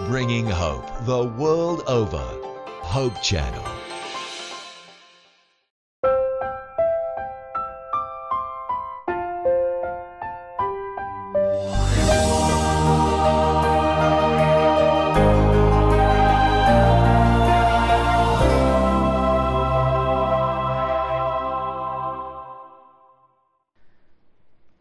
bringing hope the world over. Hope Channel.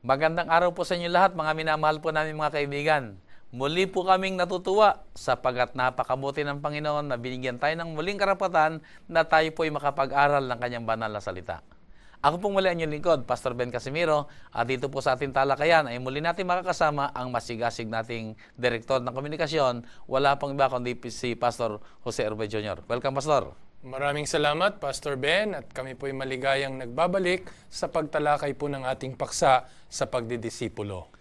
Magandang araw po sa inyo lahat, mga minamahal po namin mga kaibigan. Muli po kaming natutuwa sapagat napakabuti ng Panginoon na binigyan tayo ng muling karapatan na tayo po ay makapag-aral ng kanyang banal na salita. Ako pong muli ang inyong lingkod, Pastor Ben Casimiro, at dito po sa ating talakayan ay muli natin makakasama ang masigasig nating Direktor ng Komunikasyon. Wala pang iba kundi si Pastor Jose Urbay Jr. Welcome, Pastor. Maraming salamat, Pastor Ben, at kami po'y maligayang nagbabalik sa pagtalakay po ng ating paksa sa pagdidisipulo.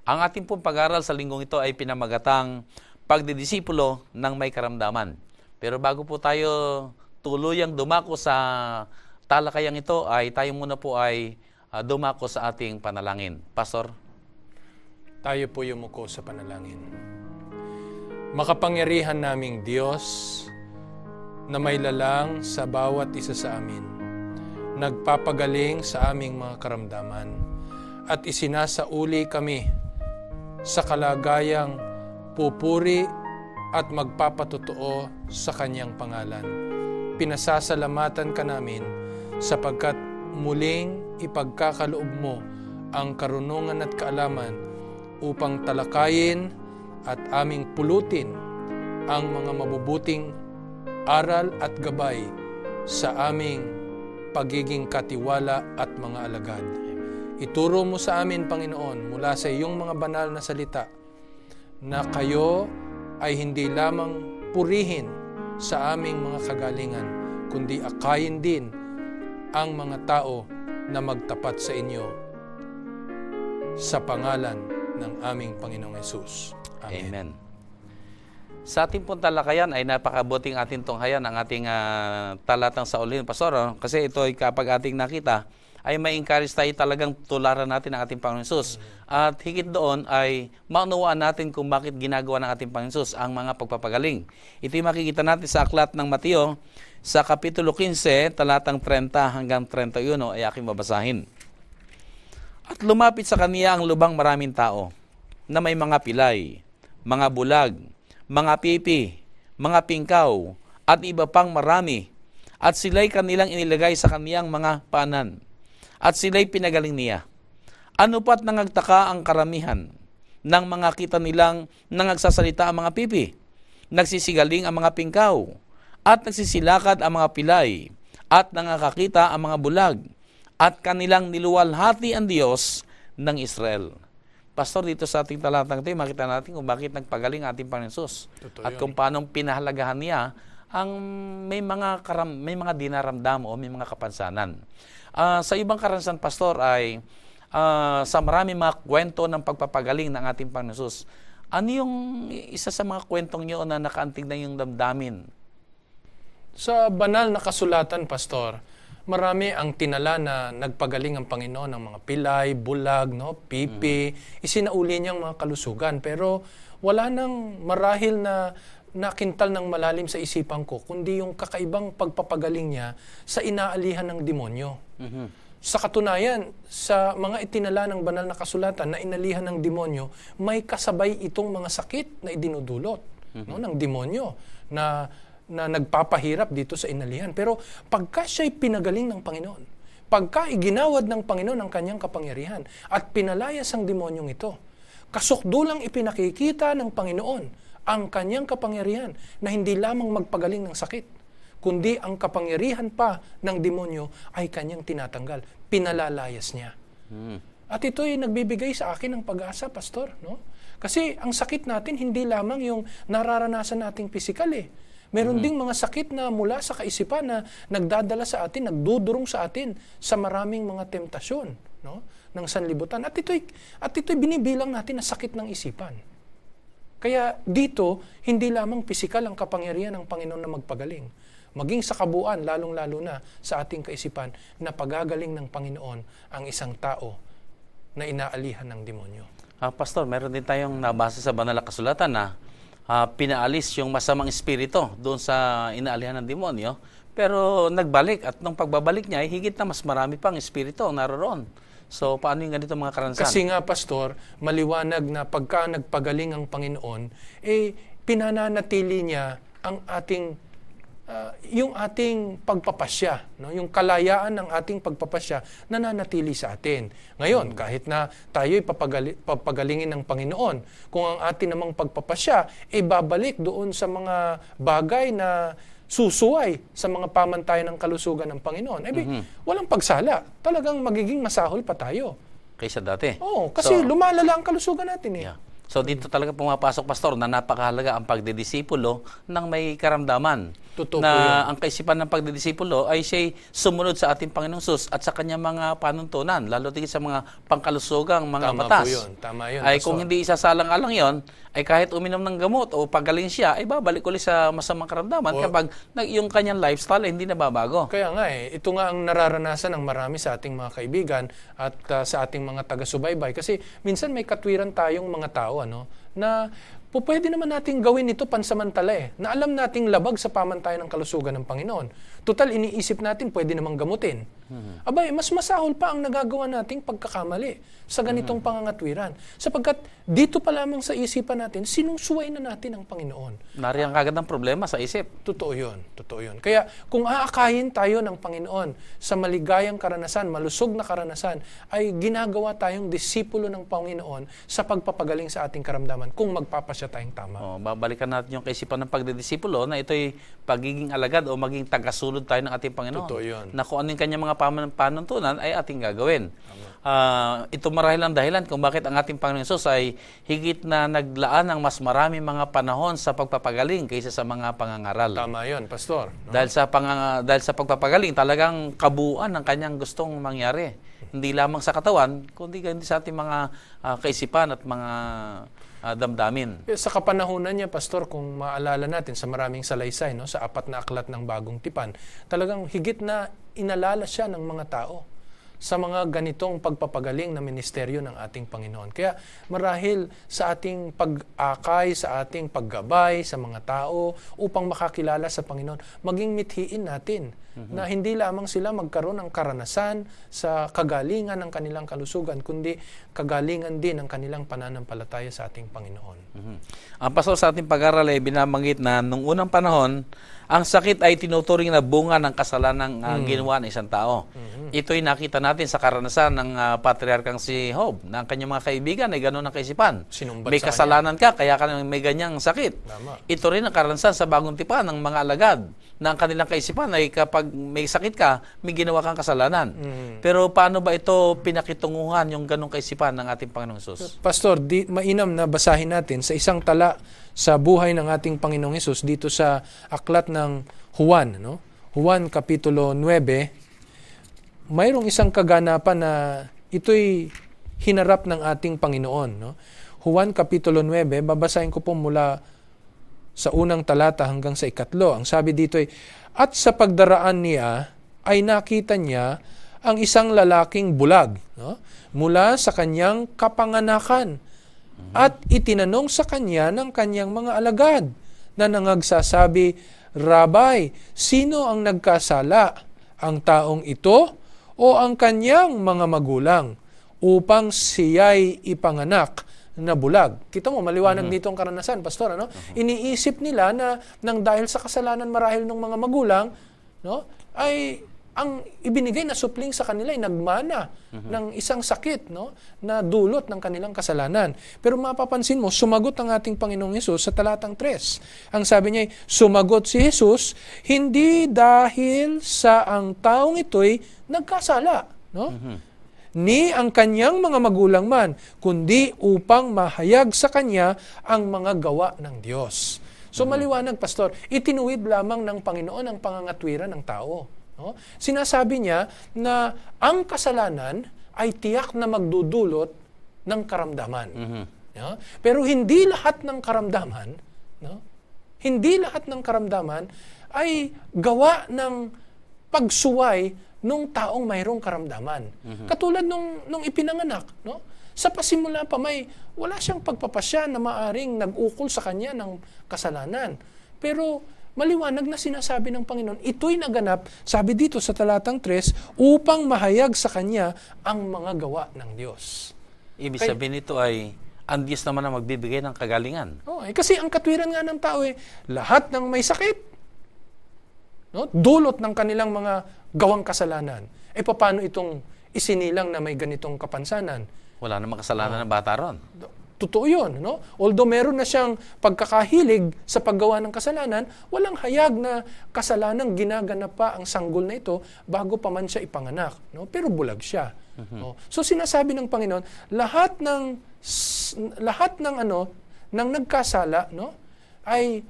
Ang ating pong pag-aral sa linggong ito ay pinamagatang pagdidisipulo ng may karamdaman. Pero bago po tayo tuluyang dumako sa talakayang ito, ay tayo muna po ay dumako sa ating panalangin. Pastor? Tayo po yumuko sa panalangin. Makapangyarihan naming Diyos, na may lalang sa bawat isa sa amin, nagpapagaling sa aming mga karamdaman, at isinasauli kami sa kalagayang pupuri at magpapatotoo sa kanyang pangalan. Pinasasalamatan ka namin sapagkat muling ipagkakaloob mo ang karunungan at kaalaman upang talakayin at aming pulutin ang mga mabubuting aral at gabay sa aming pagiging katiwala at mga alagad. Ituro mo sa amin, Panginoon, mula sa iyong mga banal na salita, na kayo ay hindi lamang purihin sa aming mga kagalingan, kundi akayin din ang mga tao na magtapat sa inyo sa pangalan ng aming Panginoong Hesus. Amen. Amen. Sa ating pong talakayan ay napakabuting ating tunghayan ang ating talatang sa ulin, Pastor. Kasi ito ay kapag ating nakita, ay ma-encourage tayo talagang tularan natin ang ating Panginoon Hesus. At higit doon ay maunawaan natin kung bakit ginagawa ng ating Panginoon Hesus ang mga pagpapagaling. Ito yung makikita natin sa aklat ng Mateo, sa Kapitulo 15, talatang 30 hanggang 31 ay aking babasahin. At lumapit sa kaniya ang lubang maraming tao, na may mga pilay, mga bulag, mga pipi, mga pingkaw, at iba pang marami. At sila'y kanilang inilagay sa kaniyang mga paanan. At sila'y pinagaling niya. Ano pat nangagtaka ang karamihan ng mga kita nilang nangagsasalita ang mga pipi, nagsisigaling ang mga pingkaw, at nagsisilakad ang mga pilay, at nangakakita ang mga bulag, at kanilang niluwalhati ang Diyos ng Israel. Pastor, dito sa ating talatang ito, makita natin kung bakit nagpagaling ating Panginoon Hesus. At kung paano pinahalagahan niya ang may mga dinaramdam o may mga kapansanan. Sa ibang karanasan, Pastor, ay sa marami mga kwento ng pagpapagaling ng ating Panginoon Hesus, ano yung isa sa mga kwentong niyo na nakaantig na yung damdamin? Sa banal na kasulatan, Pastor, marami ang tinala na nagpagaling ang Panginoon ng mga pilay, bulag, pipi, isinauli niyang mga kalusugan. Pero wala nang marahil na nakintal ng malalim sa isipan ko, kundi yung kakaibang pagpapagaling niya sa inaalihan ng demonyo. Sa katunayan, sa mga itinala ng banal na kasulatan na inalihan ng demonyo, may kasabay itong mga sakit na idinudulot ng demonyo na nagpapahirap dito sa inalihan. Pero pagka siya'y pinagaling ng Panginoon, pagka iginawad ng Panginoon ang kanyang kapangyarihan at pinalayas ang demonyong ito, kasukdulang ipinakikita ng Panginoon ang kanyang kapangyarihan na hindi lamang magpagaling ng sakit, kundi ang kapangyarihan pa ng demonyo ay kanyang tinatanggal. Pinalalayas niya. At ito'y nagbibigay sa akin ng pag-asa, Pastor. Kasi ang sakit natin hindi lamang yung nararanasan nating pisikal Meron ding mga sakit na mula sa kaisipan na nagdadala sa atin, nagdudurong sa atin sa maraming mga temptasyon ng sanlibutan. At ito'y binibilang natin na sakit ng isipan. Kaya dito, hindi lamang pisikal ang kapangyarihan ng Panginoon na magpagaling. Maging sa kabuuan, lalong-lalo na sa ating kaisipan, na pagagaling ng Panginoon ang isang tao na inaalihan ng demonyo. Pastor, meron din tayong nabasa sa banal na kasulatan na pinaalis yung masamang espiritu doon sa inaalihan ng demonyo. Pero nagbalik at nung pagbabalik niya, higit na mas marami pang espiritu naroon. So, paano yung ganito mga karanasan? Kasi nga, Pastor, maliwanag na pagka nagpagaling ang Panginoon, pinananatili niya ang yung ating pagpapasya, no? Yung kalayaan ng ating pagpapasya nananatili sa atin. Ngayon, kahit na tayo'y papagalingin ng Panginoon, kung ang atin namang pagpapasya, babalik doon sa mga bagay na susuway sa mga pamantayan ng kalusugan ng Panginoon, walang pagsala. Talagang magiging masahol pa tayo. Kaysa dati. Oo, kasi lumalala ang kalusugan natin eh. Yeah. So dito talaga pumapasok, Pastor, na napakahalaga ang pagdidisipulo ng may karamdaman. Totoo na po yun. ang kaisipan ng pagdidisipulo ay siya'y sumunod sa ating Panginoong Sus at sa kanyang mga panuntunan, lalo tigit sa mga pangkalusugang mga batas. Tama yun. Ay Pastor. kung hindi isasalang-alang yon, ay kahit uminom ng gamot o pagaling siya, ay babalik ulit sa masamang karamdaman kapag yung kanyang lifestyle ay hindi nababago. Kaya nga ito nga ang nararanasan ng marami sa ating mga kaibigan at sa ating mga taga-subaybay. Kasi minsan may katwiran tayong mga tao na pwede naman nating gawin ito pansamantala na alam nating labag sa pamantayan ng kalusugan ng Panginoon. Total, iniisip natin pwede namang gamutin. Abay, mas masahol pa ang nagagawa nating pagkakamali sa ganitong pangangatwiran. Sapagkat dito pa lamang sa isipan natin, sinusuway na natin ang Panginoon. Nariyan kagad ang problema sa isip. Totoo yun. Kaya kung aakayin tayo ng Panginoon sa maligayang karanasan, malusog na karanasan, ay ginagawa tayong disipulo ng Panginoon sa pagpapagaling sa ating karamdaman kung magpapasya tayong tama. Babalikan natin yung kaisipan ng pagdidisipulo na ito'y pagiging alagad o maging tagasulod tayo ng ating Panginoon. Totoo yun. Na kung ano yung kanyang mga panuntunan ay ating gagawin. Ito marahil ang dahilan kung bakit ang ating Panginoon Hesus ay higit na naglaan ng mas marami mga panahon sa pagpapagaling kaysa sa mga pangangaral. Tama yun, Pastor. Dahil sa pagpapagaling, talagang kabuuan ng kanyang gustong mangyari. Hindi lamang sa katawan, kundi sa ating mga kaisipan at mga damdamin. Sa kapanahunan niya, Pastor, kung maalala natin sa maraming salaysay, sa 4 na aklat ng Bagong Tipan, talagang higit na inalala siya ng mga tao sa mga ganitong pagpapagaling na ministeryo ng ating Panginoon. Kaya marahil sa ating pag-akay, sa ating paggabay sa mga tao upang makakilala sa Panginoon, maging mithiin natin na hindi lamang sila magkaroon ng karanasan sa kagalingan ng kanilang kalusugan, kundi kagalingan din ng kanilang pananampalataya sa ating Panginoon. Ang Pastor, sa ating pag-aral ay binabanggit na nung unang panahon, ang sakit ay tinuturing na bunga ng kasalanang ginawa ng isang tao. Ito'y nakita natin sa karanasan ng patriarkang si Job, na ang kanyang mga kaibigan ay gano'n ang kaisipan. Sinumbat May sa kasalanan ka, kaya ka may ganyang sakit. Tama. Ito rin ang karanasan sa Bagong Tipan ng mga alagad, na ang kanilang kaisipan ay kapag may sakit ka, may ginawa kang kasalanan. Pero paano ba ito pinakitunguhan yung ganong kaisipan ng ating Panginoong Hesus? Pastor, mainam na basahin natin sa isang tala sa buhay ng ating Panginoong Hesus dito sa aklat ng Juan, Juan Kapitulo 9, mayroong isang kaganapan na ito'y hinarap ng ating Panginoon. Juan Kapitulo 9, babasahin ko po mula sa unang talata hanggang sa 4. Ang sabi dito ay, at sa pagdaraan niya ay nakita niya ang isang lalaking bulag mula sa kanyang kapanganakan. At itinanong sa kanya ng kanyang mga alagad na nangagsasabi, Rabay, sino ang nagkasala? Ang taong ito o ang kanyang mga magulang upang siya'y ipanganak na bulag? Kita mo, maliwanag dito ang karanasan, Pastor. Iniisip nila na nang dahil sa kasalanan marahil ng mga magulang, ay ang ibinigay na supling sa kanila ay nagmana ng isang sakit na dulot ng kanilang kasalanan. Pero mapapansin mo, sumagot ang ating Panginoong Hesus sa talatang 3. Ang sabi niya, sumagot si Hesus, hindi dahil sa ang taong ito'y nagkasala, ni ang kanyang mga magulang man, kundi upang mahayag sa kanya ang mga gawa ng Diyos. So maliwanag, Pastor, itinuwid lamang ng Panginoon ang pangangatwiran ng tao. Sinasabi niya na ang kasalanan ay tiyak na magdudulot ng karamdaman. Pero hindi lahat ng karamdaman ay gawa ng pagsuway nung taong mayroong karamdaman. Katulad nung ipinanganak, Sa pasimula pa wala siyang pagpapasya na maaring nag-ukol sa kanya ng kasalanan. Pero maliwanag na sinasabi ng Panginoon, ito'y naganap, sabi dito sa talatang 3, upang mahayag sa kanya ang mga gawa ng Diyos. Ibig sabihin nito ay, ang Diyos naman ang magbibigay ng kagalingan. Kasi ang katwiran nga ng tao lahat ng may sakit, no, dulot ng kanilang mga gawang kasalanan. Paano itong isinilang na may ganitong kapansanan? Wala namang kasalanan ng bata ron. Totoo yun. No? Although meron na siyang pagkakahilig sa paggawa ng kasalanan, walang hayag na kasalanang ginaganap pa ang sanggol na ito bago pa man siya ipanganak. No? Pero bulag siya. No? So sinasabi ng Panginoon, lahat ng nagkasala, no, ay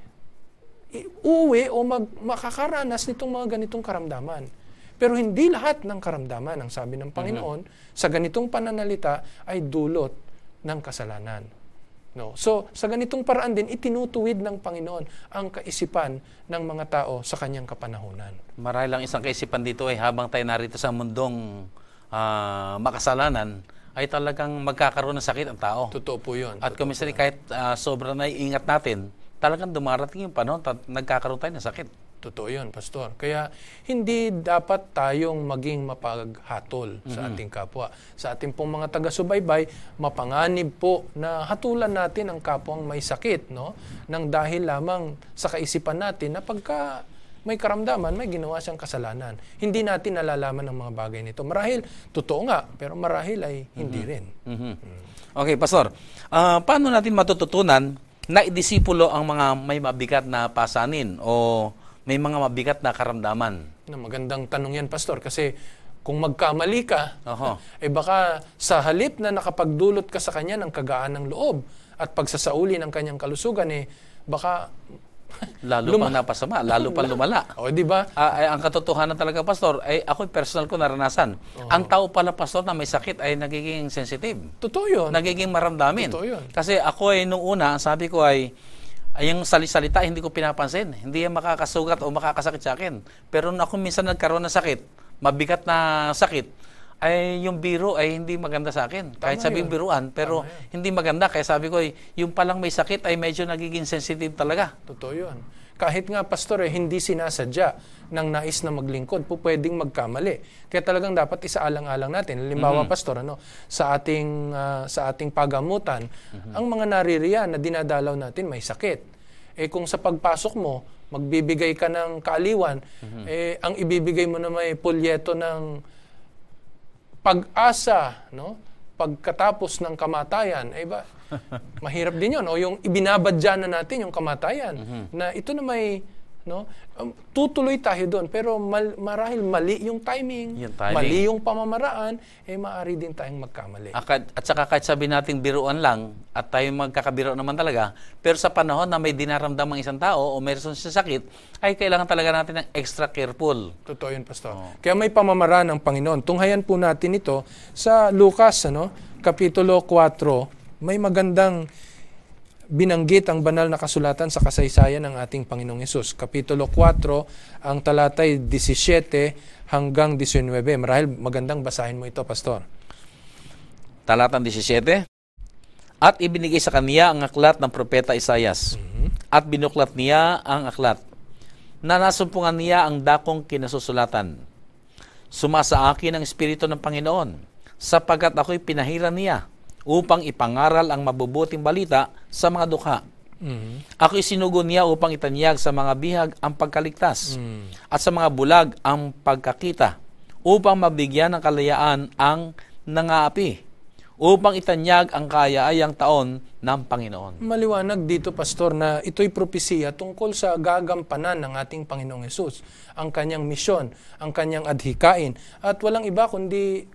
uuwi o makakaranas nitong mga ganitong karamdaman. Pero hindi lahat ng karamdaman, ang sabi ng Panginoon, sa ganitong pananalita ay dulot ng kasalanan. No? So, sa ganitong paraan din, itinutuwid ng Panginoon ang kaisipan ng mga tao sa kanyang kapanahunan. Marahil lang isang kaisipan dito ay habang tayo narito sa mundong makasalanan, ay talagang magkakaroon ng sakit ang tao. Totoo po yun. At kung minsan kahit sobrang naiingat natin, talagang dumarating yung panahon at nagkakaroon tayo ng sakit. Totoo yun, Pastor. Kaya hindi dapat tayong maging mapaghatol sa ating kapwa. Sa ating pong mga taga-subaybay, mapanganib po na hatulan natin ang kapwang may sakit, no? Nang dahil lamang sa kaisipan natin na pagka may karamdaman, may ginawa siyang kasalanan. Hindi natin nalalaman ang mga bagay nito. Marahil, totoo nga, pero marahil ay hindi rin. Okay, Pastor. Paano natin matututunan na idisipulo ang mga may mabigat na pasanin o may mga mabigat na karamdaman? Magandang tanong yan, Pastor, kasi kung magkamali ka, baka sa halip na nakapagdulot ka sa kanya ng kagaan ng loob at pagsasauli ng kanyang kalusugan, baka lalo pang napasama, lalo pang lumala. Di ba? Ang katotohanan talaga, Pastor, ay ako personal ko naranasan. Ang tao pala, Pastor, na may sakit ay nagiging sensitive. Totoo yun. Nagiging maramdamin. Totoo yun. Kasi ako nung una, sabi ko ay yung salita hindi ko pinapansin. Hindi yan makakasugat o makakasakit sa akin. Pero ako minsan nagkaroon ng sakit, mabigat na sakit, ay yung biro ay hindi maganda sa akin. Kahit sabing biruan, pero hindi maganda. Kaya sabi ko, yung palang may sakit ay medyo nagiging sensitive talaga. Totoo yun. Kahit nga, Pastor, hindi sinasadya ng nais na maglingkod, pwedeng magkamali. Kaya talagang dapat isaalang-alang natin. Halimbawa, Pastor, sa ating pagamutan, ang mga naririyan na dinadalaw natin may sakit. Kung sa pagpasok mo, magbibigay ka ng kaaliwan, ang ibibigay mo na may pulyeto ng pag-asa, no? Pagkatapos ng kamatayan, mahirap din yun. O yung ibinabadya na natin, yung kamatayan, na ito na may, no? Tutuloy tayo doon, pero marahil mali yung timing, mali yung pamamaraan, maaari din tayong magkamali. At saka kahit sabi natin biruan lang, at tayo magkakabiro naman talaga, pero sa panahon na may dinaramdamang isang tao o mayroon siya sakit, ay kailangan talaga natin ng extra careful. Totoo yun, Pastor. Kaya may pamamaraan ng Panginoon. Tunghayan po natin ito sa Lucas, Kapitulo 4, may magandang binanggit ang banal na kasulatan sa kasaysayan ng ating Panginoong Hesus. Kapitulo 4, ang talatay 17 hanggang 19. Marahil magandang basahin mo ito, Pastor. Talatang 17. At ibinigay sa kaniya ang aklat ng propeta Isaias. At binuklat niya ang aklat. Nanasumpungan niya ang dakong kinasusulatan. Sumasa akin ang Espiritu ng Panginoon, sapagkat ako'y pinahiran niya upang ipangaral ang mabubuting balita sa mga dukha. Ako'y sinugo niya upang itanyag sa mga bihag ang pagkaligtas at sa mga bulag ang pagkakita, upang mabigyan ng kalayaan ang nangaapi, upang itanyag ang kaaya-ayang taon ng Panginoon. Maliwanag dito, Pastor, na ito'y propesiya tungkol sa gagampanan ng ating Panginoong Hesus, ang kanyang misyon, ang kanyang adhikain, at walang iba kundi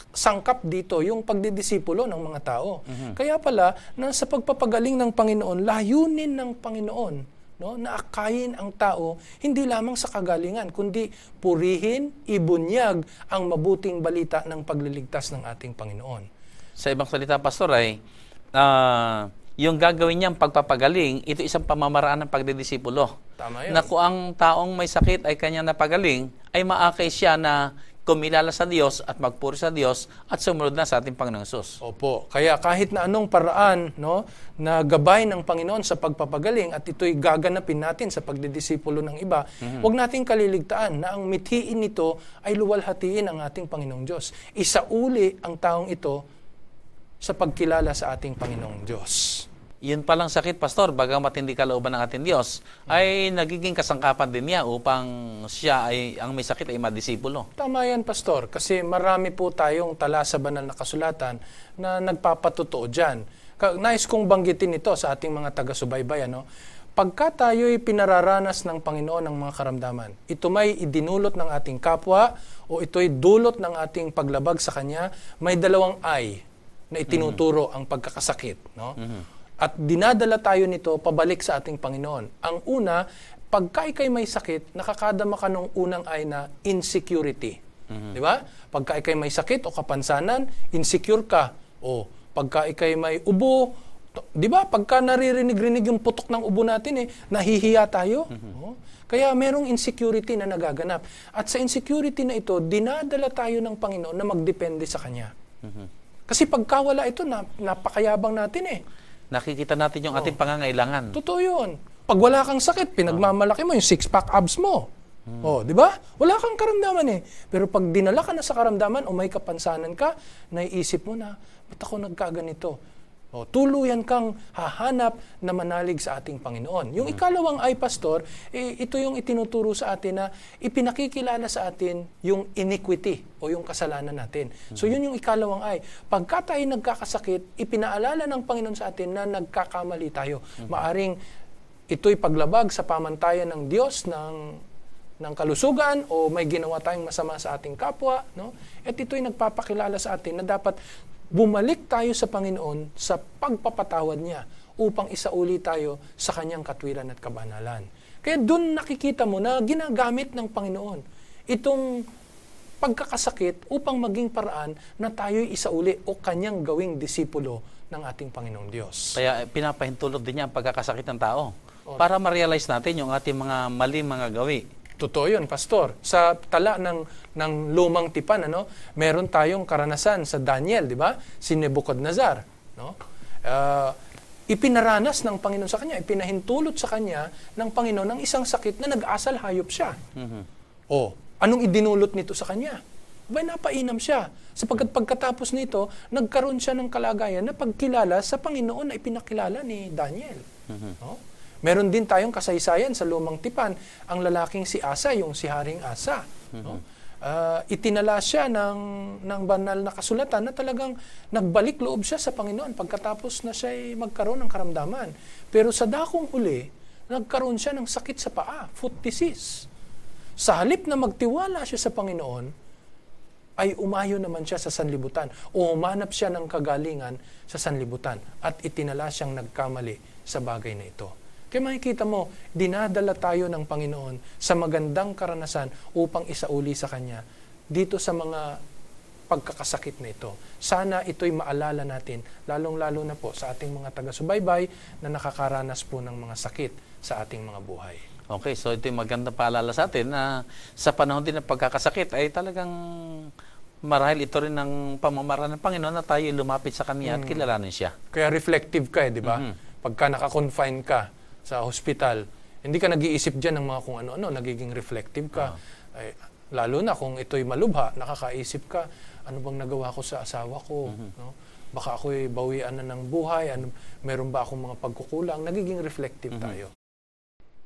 sangkap dito yung pagdidisipulo ng mga tao. Kaya pala, na sa pagpapagaling ng Panginoon, layunin ng Panginoon, no, na akayin ang tao, hindi lamang sa kagalingan, kundi purihin, ibunyag ang mabuting balita ng pagliligtas ng ating Panginoon. Sa ibang salita, Pastor, ay yung gagawin niyang pagpapagaling, ito isang pamamaraan ng pagdidisipulo. Tama yun. Na kung ang taong may sakit ay kanyang napagaling, ay maakay siya na kumilala sa Diyos at magpuri sa Diyos at sumunod na sa ating Panginoong Hesus. Opo. Kaya kahit na anong paraan, no, na gabay ng Panginoon sa pagpapagaling at ito'y gaganapin natin sa pagdidisipulo ng iba, huwag nating kaliligtaan na ang mithiin nito ay luwalhatiin ang ating Panginoong Diyos. Isauli ang taong ito sa pagkilala sa ating Panginoong Diyos. Yun palang sakit, Pastor, bagamat hindi kalooban ng ating Diyos, ay nagiging kasangkapan din niya upang siya ay, ang may sakit ay madisipulo. Tama yan, Pastor, kasi marami po tayong tala sa banal na kasulatan na nagpapatotoo dyan. Nais kong banggitin ito sa ating mga taga-subaybay, ano? Pagka tayo'y pinararanas ng Panginoon ng mga karamdaman, ito may idinulot ng ating kapwa o ito'y dulot ng ating paglabag sa Kanya, may dalawang ay na itinuturo ang pagkakasakit, no? At dinadala tayo nito pabalik sa ating Panginoon. Ang una, pagka ikay may sakit, nakakadama ka nung unang ay na insecurity. Di ba? Pagka ikay may sakit o kapansanan, insecure ka. O pagka ikay may ubo, di ba? Pagka naririnig-rinig yung putok ng ubo natin, nahihiya tayo. Kaya merong insecurity na nagaganap. At sa insecurity na ito, dinadala tayo ng Panginoon na magdepende sa Kanya. Kasi pagka wala ito, napakayabang natin Nakikita natin yung ating pangangailangan. Totoo yun. Pag wala kang sakit, pinagmamalaki mo yung six-pack abs mo. Di ba? Wala kang karamdaman Pero pag dinala ka na sa karamdaman o may kapansanan ka, naiisip mo na, ba't ako nagkaganito? Tuluyan kang hahanap na manalig sa ating Panginoon. Yung ikalawang ay, Pastor, ito yung itinuturo sa atin na ipinakikilala sa atin yung iniquity o yung kasalanan natin. So yun yung ikalawang ay. Pagka tayo nagkakasakit, ipinaalala ng Panginoon sa atin na nagkakamali tayo. Maaring ito'y paglabag sa pamantayan ng Diyos ng kalusugan o may ginawa tayong masama sa ating kapwa. No? At ito'y nagpapakilala sa atin na dapat bumalik tayo sa Panginoon sa pagpapatawad niya upang isauli tayo sa kanyang katwiran at kabanalan. Kaya doon nakikita mo na ginagamit ng Panginoon itong pagkakasakit upang maging paraan na tayo'y isauli o kanyang gawing disipulo ng ating Panginoong Diyos. Kaya pinapahintulot din niya ang pagkakasakit ng tao para ma-realize natin yung ating mga maling mga gawi. Totoo yun, Pastor. Sa tala ng lumang tipan, meron tayong karanasan sa Daniel, di ba? Si Nebuchadnezzar. No? Ipinaranas ng Panginoon sa kanya, ipinahintulot sa kanya ng Panginoon ng isang sakit na nag-asal hayop siya. Anong idinulot nito sa kanya? Napainam siya. Sapagkat pagkatapos nito, nagkaroon siya ng kalagayan na pagkilala sa Panginoon na ipinakilala ni Daniel. No? Meron din tayong kasaysayan sa lumang tipan, ang lalaking si Asa, yung si Haring Asa. No? Itinala siya ng banal na kasulatan na talagang nagbalik loob siya sa Panginoon pagkatapos na siya magkaroon ng karamdaman. Pero sa dakong huli, nagkaroon siya ng sakit sa paa, foot disease. Sa halip na magtiwala siya sa Panginoon, ay umayo naman siya sa sanlibutan o umanap siya ng kagalingan sa sanlibutan at itinala siyang nagkamali sa bagay na ito. Kaya makikita mo, dinadala tayo ng Panginoon sa magandang karanasan upang isauli sa Kanya dito sa mga pagkakasakit na ito. Sana ito'y maalala natin, lalong-lalo na po sa ating mga taga-subaybay na nakakaranas po ng mga sakit sa ating mga buhay. Okay, so ito'y magandang paalala sa atin na sa panahon din ng pagkakasakit ay talagang marahil ito rin ang pamamaraan ng Panginoon na tayo lumapit sa Kanya at kilalanin siya. Kaya reflective ka di ba? Pagka naka-confine ka sa hospital, hindi ka nag-iisip dyan ng mga kung ano-ano, nagiging reflective ka. Ay, lalo na kung ito'y malubha, nakakaisip ka, ano bang nagawa ko sa asawa ko? No? Baka ako'y bawian na ng buhay, meron ba akong mga pagkukulang? Nagiging reflective tayo.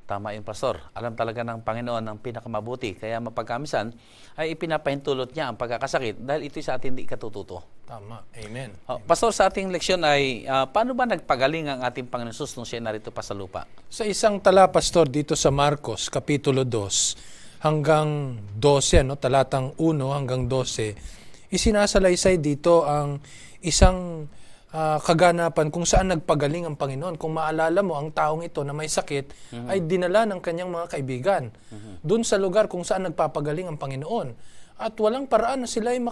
Tama yun, Pastor. Alam talaga ng Panginoon ang pinakamabuti. Kaya mapagkamisan ay ipinapahintulot niya ang pagkakasakit dahil ito'y sa atin di katututo. Tama. Amen. Pastor, sa ating leksyon ay paano ba nagpagaling ang ating Panginoon Jesus nung siya narito pa sa lupa? Sa isang tala, Pastor, dito sa Marcos, Kapitulo 2 hanggang 12, talatang 1 hanggang 12, isinasalaysay dito ang isang kaganapan kung saan nagpagaling ang Panginoon. Kung maalala mo, ang taong ito na may sakit ay dinala ng kanyang mga kaibigan doon sa lugar kung saan nagpapagaling ang Panginoon. At walang paraan na sila ay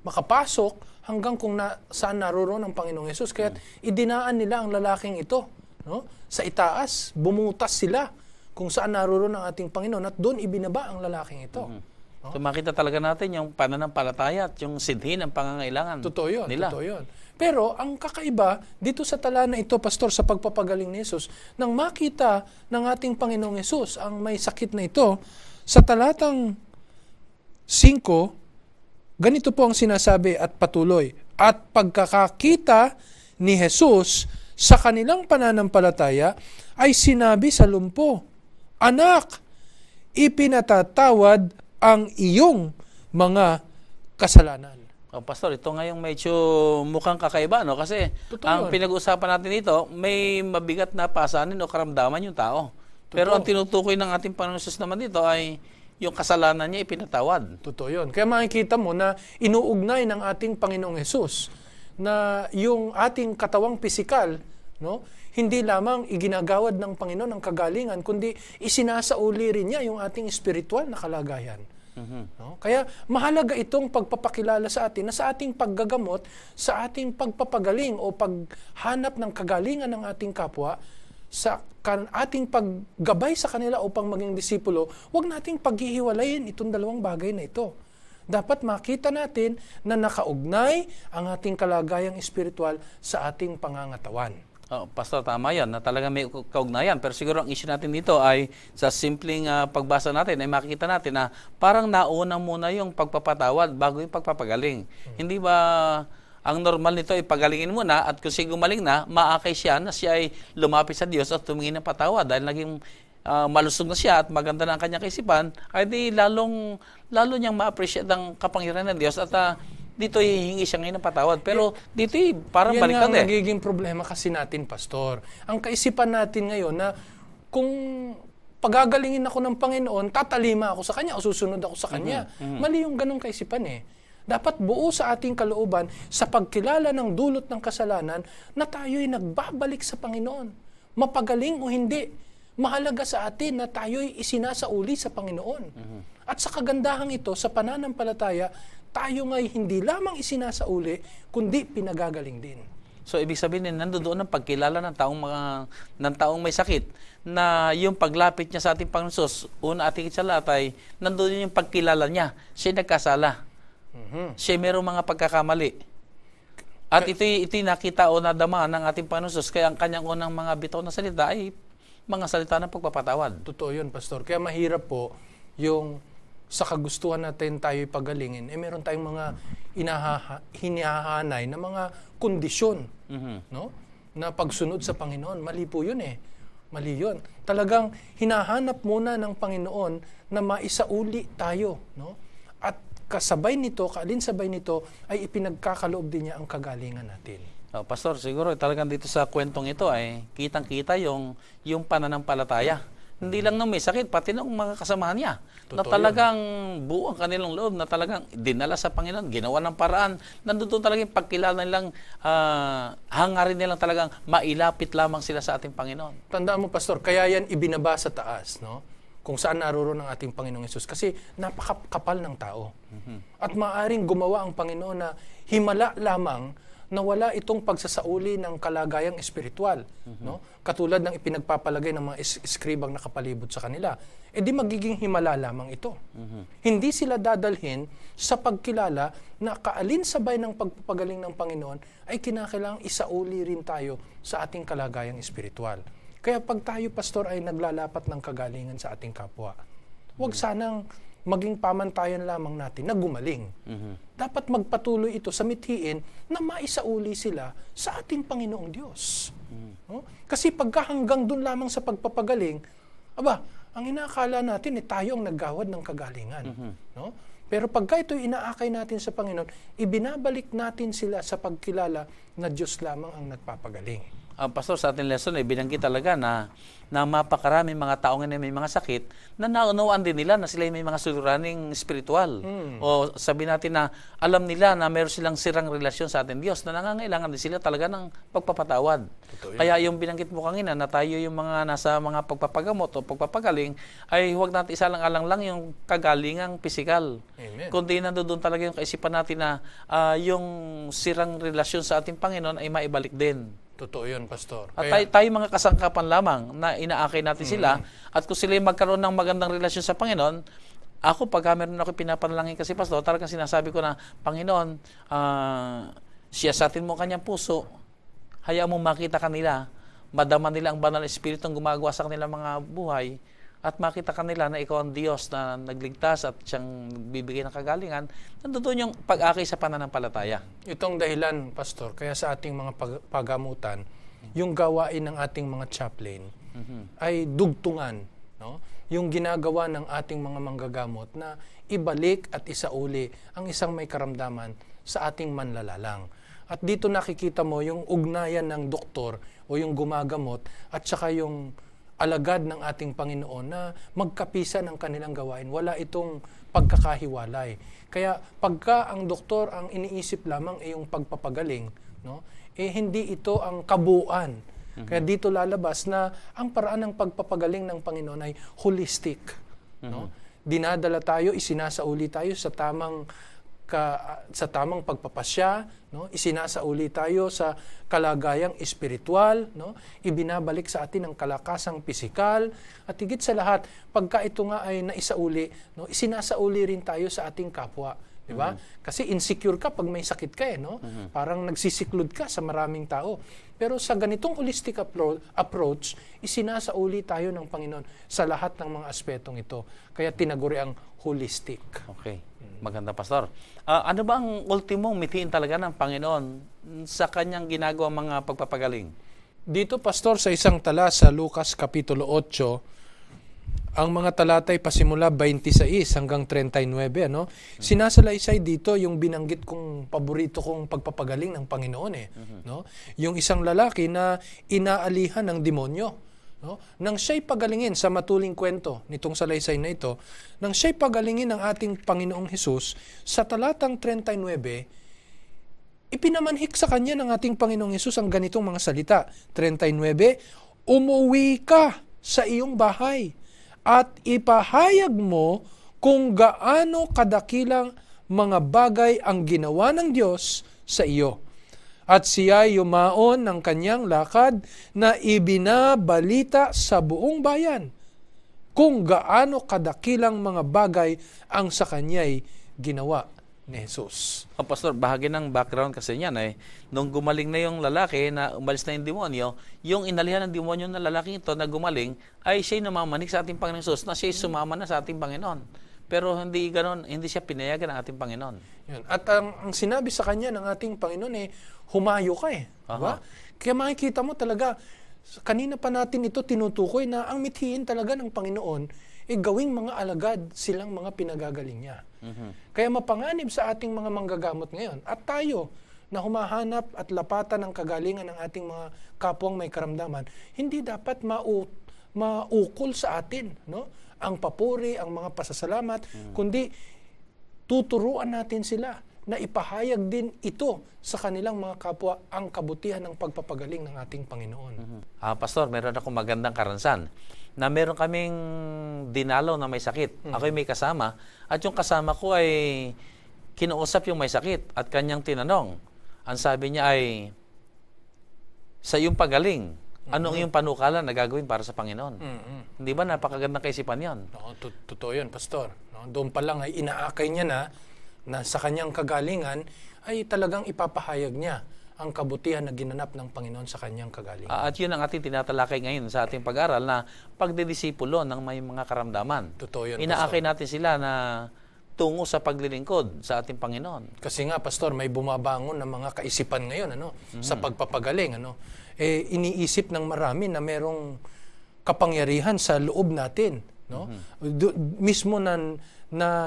makapasok hanggang kung saan naroon ang Panginoong Yesus. Kaya idinaan nila ang lalaking ito. No? Sa itaas, bumutas sila. kung saan naroon ang ating Panginoon at doon ibinaba ang lalaking ito. So makita talaga natin yung pananampalataya at yung sidhin ng pangangailangan Totoo yun, nila. totoo yun. Pero ang kakaiba dito sa tala na ito, Pastor, sa pagpapagaling ni Jesus, nang makita ng ating Panginoong Jesus ang may sakit na ito, sa talatang 5, ganito po ang sinasabi at patuloy. At pagkakakita ni Jesus sa kanilang pananampalataya, ay sinabi sa lumpo, Anak, ipinatatawad ang iyong mga kasalanan. Pastor, ito ngayong medyo mukhang kakaiba, no? Kasi Totoo ang yun. pinag-uusapan natin dito, may mabigat na pasanin o karamdaman yung tao. Pero ang tinutukoy ng ating Panginoon Jesus naman dito ay yung kasalanan niya ipinatawad. Totoo yun. Kaya makikita mo na inuugnay ng ating Panginoong Hesus na yung ating katawang pisikal, no, hindi lamang iginagawad ng Panginoon ang kagalingan, kundi isinasauli rin niya yung ating spiritual na kalagayan. No? Kaya mahalaga itong pagpapakilala sa atin na sa ating paggagamot, sa ating pagpapagaling o paghanap ng kagalingan ng ating kapwa, sa ating paggabay sa kanila upang maging disipulo, huwag nating paghihiwalayin itong dalawang bagay na ito. Dapat makita natin na nakaugnay ang ating kalagayang espiritual sa ating pangangatawan. Pastor, tama yan, na talaga may kaugnayan. Pero siguro ang issue natin dito ay sa simpleng pagbasa natin ay makikita natin na parang nauna muna yung pagpapatawad bago yung pagpapagaling. Hindi ba ang normal nito ay pagalingin muna at kung siya gumaling na, maakay siya na siya ay lumapit sa Diyos at tumingin ng patawad dahil naging malusog na siya at maganda na ang kanyang kaisipan, ay di lalo niyang ma-appreciate ang kapangyarihan ng Diyos at dito hihingi siya ngayon ng patawad. Pero dito parang baliktad Yan nga ang nagiging problema kasi natin, Pastor. Ang kaisipan natin ngayon na kung pagagalingin ako ng Panginoon, tatalima ako sa Kanya o susunod ako sa Kanya. Mali yung ganong kaisipan eh. Dapat buo sa ating kalooban sa pagkilala ng dulot ng kasalanan na tayo'y nagbabalik sa Panginoon. Mapagaling o hindi, mahalaga sa atin na tayo'y isinasauli sa Panginoon. At sa kagandahang ito, sa pananampalataya, tayo nga'y hindi lamang isinasauli, kundi pinagagaling din. So, ibig sabihin, nandoon ang pagkilala ng taong may sakit na yung paglapit niya sa ating Panginoon Jesus, una ating sa lahat ay nandoon yung pagkilala niya. Siya nagkasala. Siya mayroong mga pagkakamali. At ito'y nakita o nadama ng ating Panginoon Jesus, kaya ang kanyang unang mga bitaw na salita ay mga salita ng pagpapatawad. Totoo yun, Pastor. Kaya mahirap po yung sa kagustuhan natin tayo'y pagalingin, meron tayong mga hinihahanay na mga kondisyon, no? Na pagsunod sa Panginoon. Mali po yun eh. Mali yun. Talagang hinahanap muna ng Panginoon na maisauli tayo, no? At kasabay nito, kaalinsabay nito, ay ipinagkakaloob din niya ang kagalingan natin. Pastor, siguro talagang dito sa kwentong ito ay kitang-kita yung pananampalataya. Hindi lang nung may sakit, pati ng mga kasamahan niya. Totoo na talagang buo ang kanilang loob, na talagang dinala sa Panginoon, ginawa ng paraan. Nandun talagang pagkilala nilang, hangarin nilang talagang mailapit lamang sila sa ating Panginoon. Tandaan mo, Pastor, kaya yan ibinaba sa taas, no? Kung saan naroon ang ating Panginoong Hesus. Kasi napakapal ng tao. At maaaring gumawa ang Panginoon na himala lamang na wala itong pagsasauli ng kalagayang espiritual, no? Katulad ng ipinagpapalagay ng mga eskribang nakapalibot sa kanila. Di magiging himala lamang ito. Hindi sila dadalhin sa pagkilala na kaalinsabay ng pagpapagaling ng Panginoon ay kinakailangang isauli rin tayo sa ating kalagayang espiritual. Kaya pag tayo, Pastor, ay naglalapat ng kagalingan sa ating kapwa, huwag sanang maging pamantayan lamang natin na gumaling. Dapat magpatuloy ito sa mithiin na maisauli sila sa ating Panginoong Diyos. No? Kasi pagka hanggang dun lamang sa pagpapagaling, ang inaakala natin tayo ang naggawad ng kagalingan. No? Pero pagka ito'y inaakay natin sa Panginoon, ibinabalik natin sila sa pagkilala na Diyos lamang ang nagpapagaling. Pastor, sa ating lesson binanggit talaga na mapakaraming mga tao na may mga sakit na naunawaan din nila na sila may mga suliraning spiritual. O sabi natin na alam nila na meron silang sirang relasyon sa ating Diyos, na nangangailangan din sila talaga ng pagpapatawad. Kaya yung binanggit mo kanina na tayo yung mga nasa mga pagpapagamot o pagpapagaling, ay huwag natin isalang-alang lang yung kagalingang pisikal. Amen. Kundi nandoon talaga yung kaisipan natin na yung sirang relasyon sa ating Panginoon ay maibalik din. Totoo yun, Pastor. At tayo mga kasangkapan lamang na inaakay natin sila. At kung sila magkaroon ng magandang relasyon sa Panginoon, ako, pagka meron ako pinapanalangin kasi, Pastor, talagang sinasabi ko na, Panginoon, siyasatin mo kanyang puso, hayaan mo makita kanila, madama nila ang banal na Espiritong gumagawa sa kanilang mga buhay, at makita kanila na ikaw ang Diyos na nagligtas at siyang bibigay ng kagalingan, nandoon yung pag-akay sa pananampalataya. Itong dahilan, Pastor, kaya sa ating mga pagamutan, yung gawain ng ating mga chaplain ay dugtungan, no? Yung ginagawa ng ating mga manggagamot na ibalik at isauli ang isang may karamdaman sa ating manlalalang. At dito nakikita mo yung ugnayan ng doktor o yung gumagamot at saka yung alagad ng ating Panginoon na magkapisa ng kanilang gawain. Wala itong pagkakahiwalay. Kaya pagka ang doktor ang iniisip lamang ay yung pagpapagaling, no? Hindi ito ang kabuuan. Kaya dito lalabas na ang paraan ng pagpapagaling ng Panginoon ay holistic. No? Dinadala tayo, isinasauli tayo sa tamang pagpapasya, no? Isinasauli tayo sa kalagayang espiritual, no? Ibinabalik sa atin ang kalakasang pisikal, at higit sa lahat, pagka ito nga ay naisauli, no? Isinasauli rin tayo sa ating kapwa, di ba? Kasi insecure ka pag may sakit ka, no? Parang nagsisiklod ka sa maraming tao. Pero sa ganitong holistic approach, isinasauli tayo ng Panginoon sa lahat ng mga aspetong ito. Kaya tinaguri ang holistic. Okay. Maganda, Pastor. Ano ba ang ultimong mithiin talaga ng Panginoon sa kanyang ginagawa mga pagpapagaling? Dito, Pastor, sa isang tala sa Lucas Kapitulo 8, ang mga talatay pasimula 26 hanggang 39, ano? Sinasalaysay dito yung binanggit kong paborito kong pagpapagaling ng Panginoon, no? Yung isang lalaki na inaalihan ng demonyo, no? Nang siya'y pagalingin, sa matuling kwento nitong salaysay na ito, nang siya'y pagalingin ng ating Panginoong Hesus, sa talatang 39, ipinamanhik sa kanya ng ating Panginoong Hesus ang ganitong mga salita. 39, umuwi ka sa iyong bahay at ipahayag mo kung gaano kadakilang mga bagay ang ginawa ng Diyos sa iyo. At siya yumaon ng kanyang lakad na ibinabalita sa buong bayan kung gaano kadakilang mga bagay ang sa kanya'y ginawa ni Jesus. Pastor, bahagi ng background kasi niyan ay nung gumaling na yung lalaki na umalis na yung demonyo, yung inalihan ng demonyo na lalaki ito na gumaling ay siya'y namamanik sa ating Panginoon Jesus na siya'y sumama na sa ating Panginoon. Pero hindi ganoon, hindi siya pinayagan ng ating Panginoon. Yun. At ang sinabi sa kanya ng ating Panginoon humayo ka diba? Kaya makikita mo talaga, kanina pa natin ito tinutukoy na ang mithiin talaga ng Panginoon gawing mga alagad silang mga pinagagaling niya. Kaya mapanganib sa ating mga manggagamot ngayon at tayo na humahanap at lapatan ng kagalingan ng ating mga kapwang may karamdaman, hindi dapat maukol sa atin, no? Ang papuri, ang mga pasasalamat, kundi tuturuan natin sila na ipahayag din ito sa kanilang mga kapwa ang kabutihan ng pagpapagaling ng ating Panginoon. Pastor, meron akong magandang karansan na meron kaming dinalaw na may sakit. Ako'y may kasama at yung kasama ko ay kinausap yung may sakit at kanyang tinanong. Ang sabi niya ay, sa iyong pagaling, ano ang iyong panukala na gagawin para sa Panginoon? Hindi ba napakagandang kaisipan yan? Totoo yun, Pastor. No? Doon pa lang ay inaakay niya na sa kanyang kagalingan ay talagang ipapahayag niya ang kabutihan na ginanap ng Panginoon sa kanyang kagalingan. At yun ang ating tinatalakay ngayon sa ating pag-aral na pagdidisipulo ng may mga karamdaman. Totoo yun, inaakay Pastor. natin sila na tungo sa paglilingkod sa ating Panginoon. Kasi nga, Pastor, may bumabangon na mga kaisipan ngayon sa pagpapagaling. Iniisip ng marami na merong kapangyarihan sa loob natin. No? Mismo na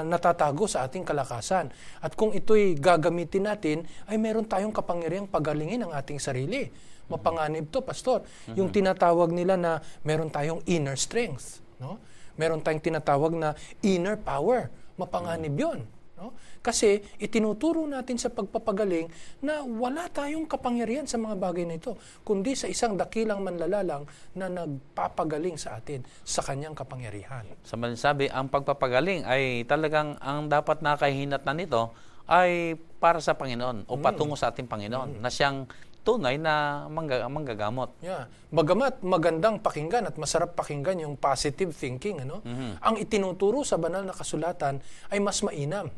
natatago sa ating kalakasan. At kung ito'y gagamitin natin, ay meron tayong kapangyarihang pagalingin ang ating sarili. Mapanganib to, Pastor. Yung tinatawag nila na meron tayong inner strength. No? Meron tayong tinatawag na inner power. Mapanganib yun. No? Kasi itinuturo natin sa pagpapagaling na wala tayong kapangyarihan sa mga bagay na ito, kundi sa isang dakilang manlalalang na nagpapagaling sa atin sa kanyang kapangyarihan. Sa sabi, ang pagpapagaling ay talagang ang dapat nakahinatnan nito ay para sa Panginoon o patungo sa ating Panginoon na siyang tunay na manggagamot. Yeah. Bagamat magandang pakinggan at masarap pakinggan yung positive thinking, ang itinuturo sa banal na kasulatan ay mas mainam,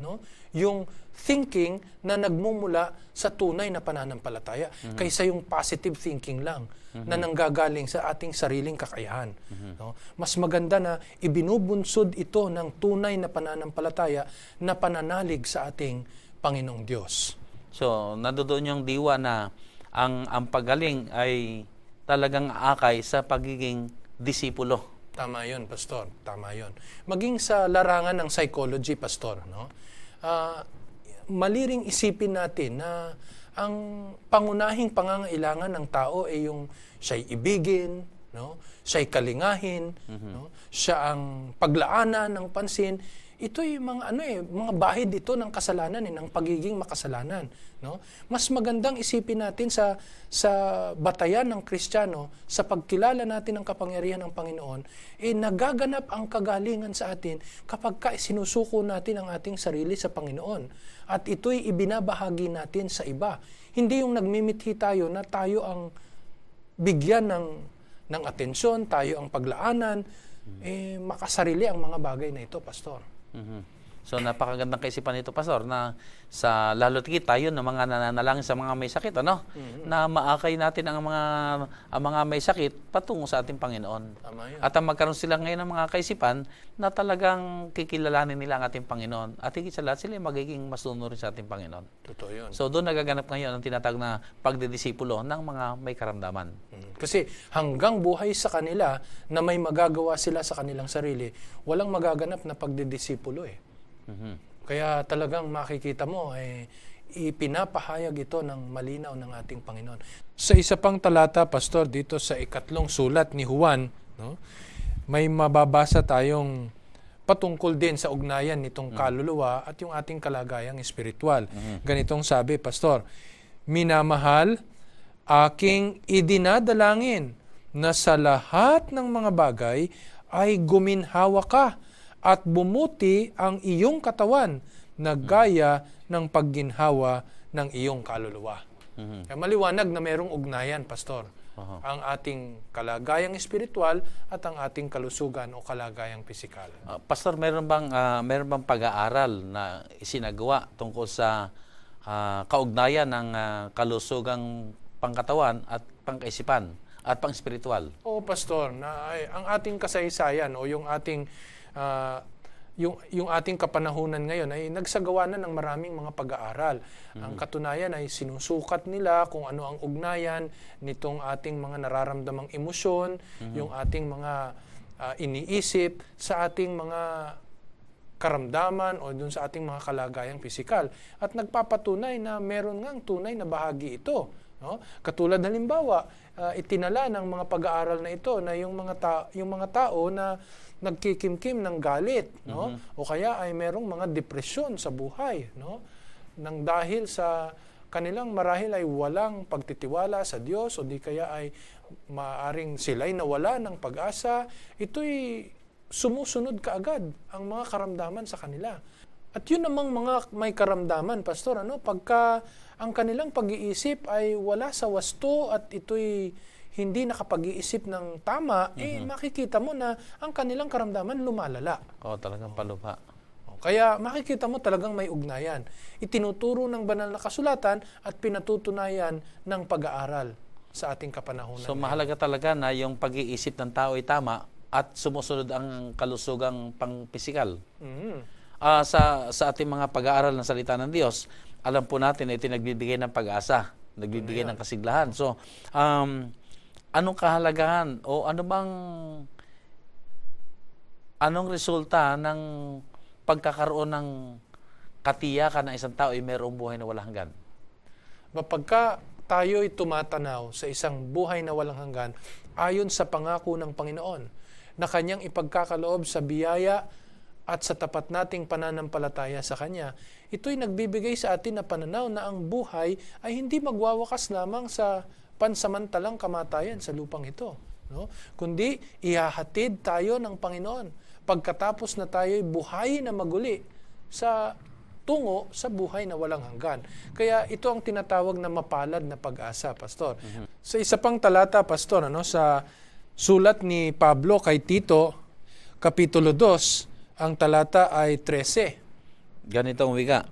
yung thinking na nagmumula sa tunay na pananampalataya kaysa yung positive thinking lang na nanggagaling sa ating sariling kakayahan. Mas maganda na ibinubunsod ito ng tunay na pananampalataya na pananalig sa ating Panginoong Diyos. So, nandoon yung diwa na ang paggaling ay talagang akay sa pagiging disipulo. Tama yun, Pastor. Tama yun. Maging sa larangan ng psychology, Pastor, mali ring isipin natin na ang pangunahing pangangailangan ng tao ay yung siya'y ibigin, siya'y kalingahin, siya ang paglaanan ng pansin. Ito yung mga bahid ito ng kasalanan, ng pagiging makasalanan. Mas magandang isipin natin sa batayan ng Kristiyano, sa pagkilala natin ng kapangyarihan ng Panginoon, nagaganap ang kagalingan sa atin kapag sinusuko natin ang ating sarili sa Panginoon. At ito'y ibinabahagi natin sa iba. Hindi yung nagmimithi tayo na tayo ang bigyan ng atensyon, tayo ang paglaanan, makasarili ang mga bagay na ito, Pastor. So napakagandang kaisipan nito, Pastor, na sa lalo't tayo ng mga nananalangin sa mga may sakit, na maakay natin ang mga may sakit patungo sa ating Panginoon. At ang magkaroon sila ngayon ng mga kaisipan na talagang kikilalanin nila ang ating Panginoon. At higit sa lahat, sila magiging masunurin sa ating Panginoon. Totoo yun. So doon nagaganap ngayon ang tinatawag na pagdidisipulo ng mga may karamdaman. Kasi hanggang buhay sa kanila na may magagawa sila sa kanilang sarili, walang magaganap na pagdidisipulo Kaya talagang makikita mo, ipinapahayag ito ng malinaw ng ating Panginoon. Sa isa pang talata, Pastor, dito sa 2 sulat ni Juan, may mababasa tayong patungkol din sa ugnayan nitong kaluluwa at yung ating kalagayang espiritual. Ganitong sabi, Pastor, minamahal, aking idinadalangin na sa lahat ng mga bagay ay guminhawa ka at bumuti ang iyong katawan na gaya ng pagginhawa ng iyong kaluluwa. Kaya maliwanag na mayroong ugnayan, Pastor. Ang ating kalagayang espiritual at ang ating kalusugan o kalagayang pisikal. Pastor, meron bang pag-aaral na isinagawa tungkol sa kaugnayan ng kalusugang pangkatawan at pangkaisipan at pang-espiritual? Oo, Pastor, ang ating kasaysayan o yung ating yung ating kapanahunan ngayon ay nagsagawa na ng maraming mga pag-aaral. Ang katunayan ay sinusukat nila kung ano ang ugnayan nitong ating mga nararamdamang emosyon, yung ating mga iniisip sa ating mga karamdaman o dun sa ating mga kalagayang pisikal. At nagpapatunay na meron ngang tunay na bahagi ito. Katulad halimbawa, itinala ng mga pag-aaral na ito na yung mga tao na nagkikimkim ng galit, o kaya ay merong mga depresyon sa buhay, nang dahil sa kanilang marahil ay walang pagtitiwala sa Diyos o di kaya ay maaring sila'y nawala ng pag-asa, ito'y sumusunod kaagad ang mga karamdaman sa kanila. At yun namang mga may karamdaman, Pastor, pagka ang kanilang pag-iisip ay wala sa wasto at ito'y hindi nakapag-iisip ng tama, makikita mo na ang kanilang karamdaman lumalala. Talagang palubha. Kaya makikita mo talagang may ugnayan. Itinuturo ng banal na kasulatan at pinatutunayan ng pag-aaral sa ating kapanahunan. So mahalaga talaga na yung pag-iisip ng tao ay tama at sumusunod ang kalusugang pang-pisikal. Sa ating mga pag-aaral ng salita ng Diyos, alam po natin na ito nagbibigay ng pag-asa, nagbibigay ng kasiglahan. So, anong kahalagahan o anong resulta ng pagkakaroon ng katiyakan ng isang tao ay mayroong buhay na walang hanggan? Pagka tayo'y tumatanaw sa isang buhay na walang hanggan, ayon sa pangako ng Panginoon, na Kanyang ipagkakaloob sa biyaya at sa tapat nating pananampalataya sa Kanya, ito'y nagbibigay sa atin na pananaw na ang buhay ay hindi magwawakas lamang sa pansamantalang kamatayan sa lupang ito. Kundi ihahatid tayo ng Panginoon pagkatapos na tayo'y buhay na maguli sa tungo sa buhay na walang hanggan. Kaya ito ang tinatawag na mapalad na pag-asa, Pastor. Sa isa pang talata, Pastor, sa sulat ni Pablo kay Tito, Kapitulo 2, ang talata ay 13. Ganitong wika,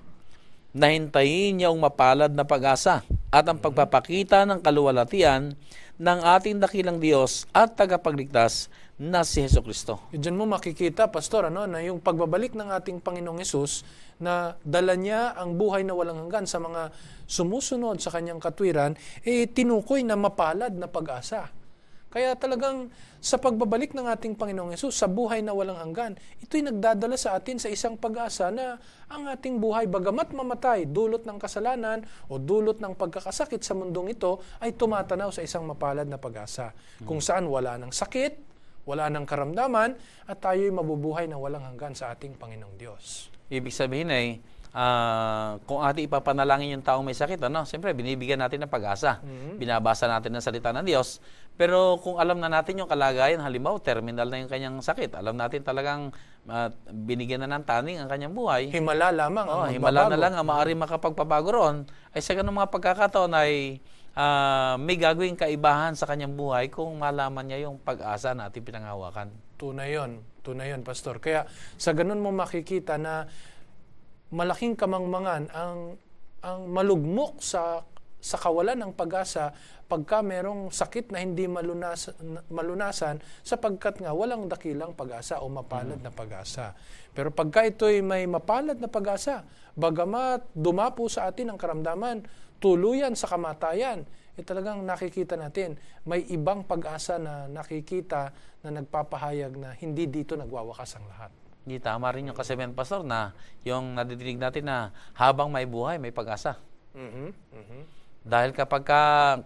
nahintayin niyong mapalad na pag-asa at ang pagpapakita ng kaluwalhatian ng ating dakilang Diyos at tagapagligtas na si Jesucristo. Diyan mo makikita, Pastor, na yung pagbabalik ng ating Panginoong Hesus na dala niya ang buhay na walang hanggan sa mga sumusunod sa kanyang katwiran, tinukoy na mapalad na pag-asa. Kaya talagang sa pagbabalik ng ating Panginoong Hesus sa buhay na walang hanggan, ito'y nagdadala sa atin sa isang pag-asa na ang ating buhay, bagamat mamatay, dulot ng kasalanan o dulot ng pagkakasakit sa mundong ito, ay tumatanaw sa isang mapalad na pag-asa. Kung saan wala ng sakit, wala ng karamdaman, at tayo'y mabubuhay na walang hanggan sa ating Panginoong Diyos. Ibig sabihin ay, kung ating ipapanalangin yung taong may sakit, siyempre binibigyan natin ng pag-asa. Binabasa natin ng salita ng Diyos. Pero kung alam na natin yung kalagayan, halimbawa terminal na yung kanyang sakit, alam natin talagang binigyan na ng taning ang kanyang buhay. Himala lamang ang magbabago. Himala na lang ang maaaring makapagpabago roon. Ay sa ganung mga pagkakataon ay may gagawing kaibahan sa kanyang buhay kung malaman niya yung pag-asa na ating pinanghawakan. Tunay yun, Pastor. Kaya sa ganun mo makikita na malaking kamangmangan ang malugmok sa kawalan ng pag-asa pagka merong sakit na hindi malunasan sapagkat nga walang dakilang pag-asa o mapalad na pag-asa. Pero pagka ito'y may mapalad na pag-asa, bagamat dumapo sa atin ang karamdaman, tuluyan sa kamatayan, talagang nakikita natin may ibang pag-asa na nakikita na nagpapahayag na hindi dito nagwawakas ang lahat. Hindi tama rin yung kasabihan, Pastor, na yung nadidinig natin na habang may buhay, may pag-asa. Dahil kapag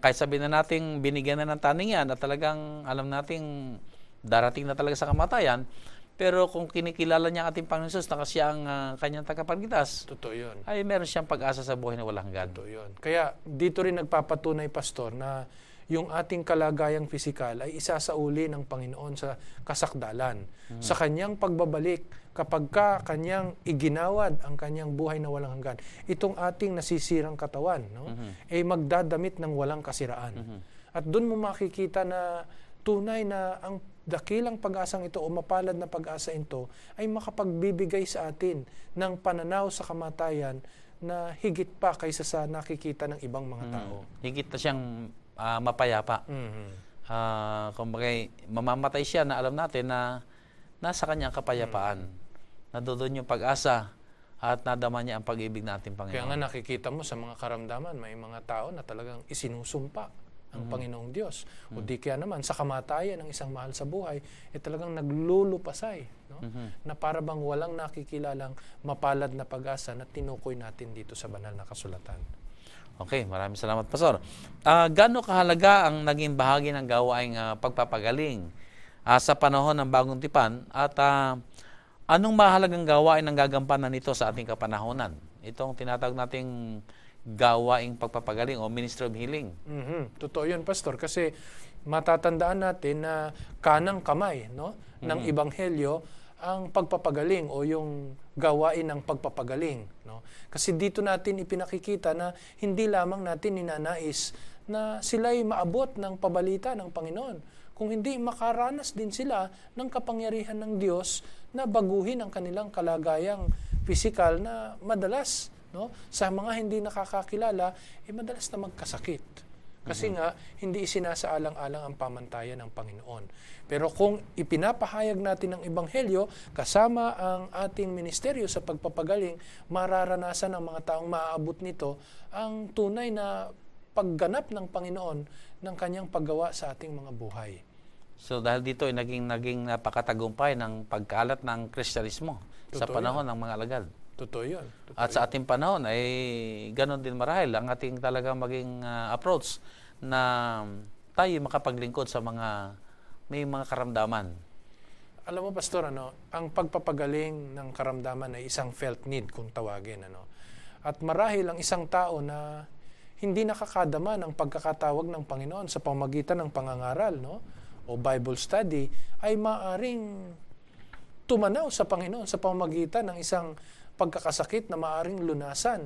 kahit sabihin na natin binigyan na ng taning yan at talagang alam nating darating na talaga sa kamatayan, pero kung kinikilala niya ang ating Panginoon Jesus na siya ang kanyang tagapagligtas, totoo yun. Ay meron siyang pag-asa sa buhay na walang hanggan. Totoo yun. Kaya dito rin nagpapatunay, Pastor, na yung ating kalagayang pisikal ay isasauli ng Panginoon sa kasakdalan. Sa kanyang pagbabalik, kapag kanyang iginawad ang kanyang buhay na walang hanggan, itong ating nasisirang katawan, ay magdadamit ng walang kasiraan. At doon mo makikita na tunay na ang dakilang pag-asang ito o mapalad na pag-asa ito ay makapagbibigay sa atin ng pananaw sa kamatayan na higit pa kaysa sa nakikita ng ibang mga tao. Higit na siyang mapayapa. Kumbaga, mamamatay siya na alam natin na nasa kanyang kapayapaan. Nadoon yung pag-asa at nadama niya ang pag-ibig natin, Panginoon. Kaya nga nakikita mo sa mga karamdaman, may mga tao na talagang isinusumpa ang Panginoong Diyos. O di kaya naman, sa kamatayan ng isang mahal sa buhay, talagang naglulupasay. Na para bang walang nakikilalang mapalad na pag-asa na tinukoy natin dito sa banal na kasulatan. Okay, maraming salamat, Pastor. Gaano kahalaga ang naging bahagi ng gawaing pagpapagaling sa panahon ng Bagong Tipan at anong mahalagang gawain ang gagampanan nito sa ating kapanahonan? Itong tinatawag nating gawaing pagpapagaling o Ministry of Healing. Totoo yun, Pastor, kasi matatandaan natin na kanang kamay ng Ebanghelyo ang pagpapagaling o yung gawain ng pagpapagaling. Kasi dito natin ipinakikita na hindi lamang natin ninanais na sila'y maabot ng pabalita ng Panginoon, kung hindi makaranas din sila ng kapangyarihan ng Diyos na baguhin ang kanilang kalagayang pisikal na madalas, sa mga hindi nakakakilala, madalas na magkasakit. Kasi nga, hindi isinasaalang-alang ang pamantayan ng Panginoon. Pero kung ipinapahayag natin ang Ebanghelyo, kasama ang ating ministeryo sa pagpapagaling, mararanasan ng mga taong maaabot nito ang tunay na pagganap ng Panginoon ng kanyang paggawa sa ating mga buhay. So dahil dito ay naging napakatagumpay ng pagkalat ng Kristyanismo sa panahon ng mga alagad. Totoo yun. At sa ating panahon ay ganon din marahil ang ating talagang maging approach na tayo makapaglingkod sa may mga karamdaman. Alam mo, Pastor, ang pagpapagaling ng karamdaman ay isang felt need kung tawagin. At marahil ang isang tao na hindi nakakadama ng pagkakatawag ng Panginoon sa pamamagitan ng pangangaral, o Bible study, ay maaring tumanaw sa Panginoon sa pamamagitan ng isang pagkakasakit na maaring lunasan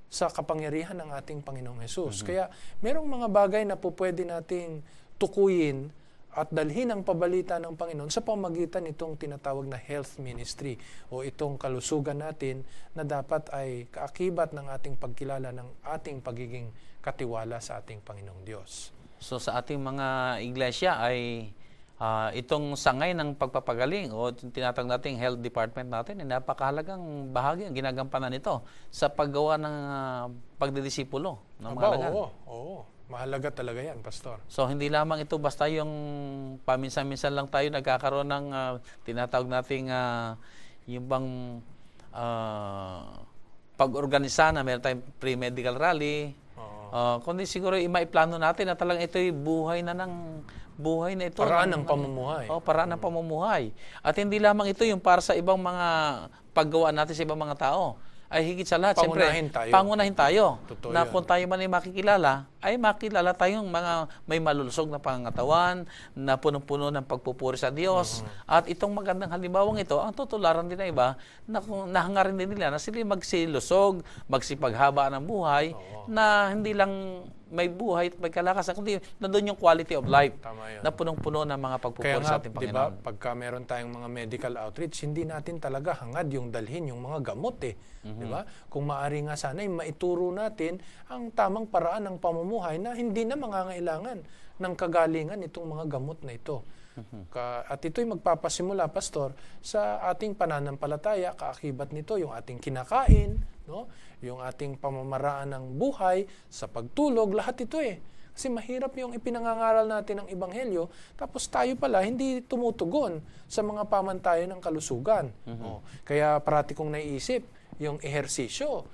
sa kapangyarihan ng ating Panginoong Hesus. Kaya merong mga bagay na po pwede nating tukuyin at dalhin ang pabalita ng Panginoon sa pamagitan itong tinatawag na health ministry o itong kalusugan natin na dapat ay kaakibat ng ating pagkilala ng ating pagiging katiwala sa ating Panginoong Diyos. So sa ating mga iglesia ay itong sangay ng pagpapagaling o tinatawag nating health department natin ay napakahalagang bahagi ang ginagampanan nito sa paggawa ng pagdidisipulo ng mga alagad. Oo. Mahalaga talaga yan, Pastor. So hindi lamang ito basta yung paminsan-minsan lang tayo nagkakaroon ng tinatawag nating yung bang pag-organisa na meron tayong pre-medical rally. Kundi siguro maiplano natin na talagang ito'y buhay na ito. Paraan ng pamumuhay. Paraan ng pamumuhay. At hindi lamang ito yung para sa ibang mga paggawa natin sa ibang mga tao. Ay higit sa lahat, pangunahin tayo. Totoo Na yan. kung tayo man ay makikilala, tayong mga may malulusog na pangangatawan, na punong-puno ng pagpupuri sa Diyos. At itong magandang halimbawang ito, ang tutularan din ng iba, na kung nahangarin din nila na sila magsilusog, magsipaghaba ng buhay, na hindi lang may buhay at may kalakasan, kundi nandun yung quality of life na punong-puno ng mga pagpupuri sa ating Panginoon. Kaya nga, pagka meron tayong mga medical outreach, hindi natin talaga hangad yung dalhin yung mga gamot Diba? Kung maaari nga sana, maituro natin ang tamang paraan ng pamumuhay na hindi na mangangailangan ng kagalingan itong mga gamot na ito. At ito'y magpapasimula, Pastor, sa ating pananampalataya. Kaakibat nito yung ating kinakain, yung ating pamamaraan ng buhay, sa pagtulog, lahat ito Kasi mahirap yung ipinangangaral natin ng Ebanghelyo, tapos tayo pala hindi tumutugon sa mga pamantayan ng kalusugan. Kaya parati kong naiisip, yung ehersisyo,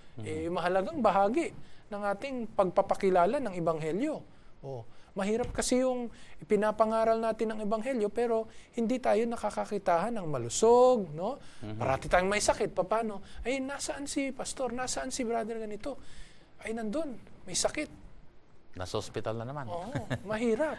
mahalagang bahagi ng ating pagpapakilala ng Ebanghelyo. Mahirap kasi yung ipinapangaral natin ng Ebanghelyo pero hindi tayo nakakakitahan ng malusog, Parati tayong may sakit, paano? Ay, nasaan si pastor? Nasaan si brother ganito? Ay, nandun, may sakit. Nasa ospital na naman. Mahirap.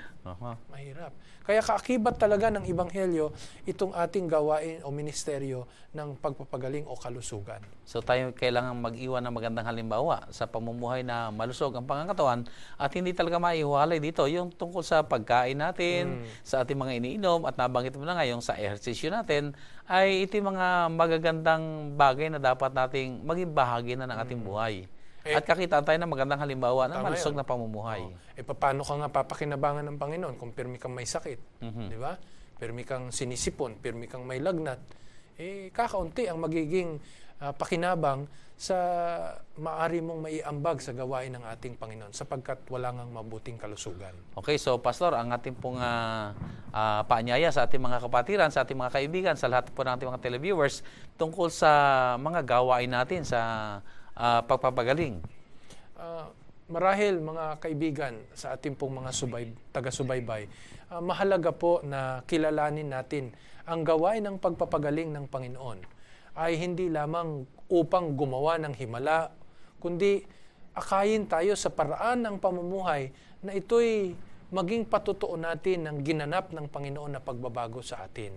Mahirap. Kaya kaakibat talaga ng Ebanghelyo itong ating gawain o ministeryo ng pagpapagaling o kalusugan. So tayo kailangan mag-iwan ng magandang halimbawa sa pamumuhay na malusog ang pangangatawan at hindi talaga maihuhalay dito yung tungkol sa pagkain natin, sa ating mga iniinom at nabanggit mo na nga yung sa ehersisyo natin ay ito yung mga magagandang bagay na dapat nating maging bahagi na ng ating buhay. At kakitaan tayo ng magandang halimbawa ng malusog na pamumuhay. Paano ka nga papakinabangan ng Panginoon kung pirmi kang may sakit? Di ba? Pirmi kang sinisipon, pirmi kang may lagnat. Kakaunti ang magiging pakinabang sa maari mong maiambag sa gawain ng ating Panginoon sapagkat wala ngang mabuting kalusugan. Okay, so Pastor, ang ating pong paanyaya sa ating mga kapatiran, sa ating mga kaibigan, sa lahat po ng ating mga televiewers tungkol sa mga gawain natin sa pagpapagaling. Marahil mga kaibigan sa ating pong mga taga-subaybay, mahalaga po na kilalanin natin ang gawain ng pagpapagaling ng Panginoon ay hindi lamang upang gumawa ng himala, kundi akayin tayo sa paraan ng pamumuhay na ito'y maging patutuo natin ng ginanap ng Panginoon na pagbabago sa atin.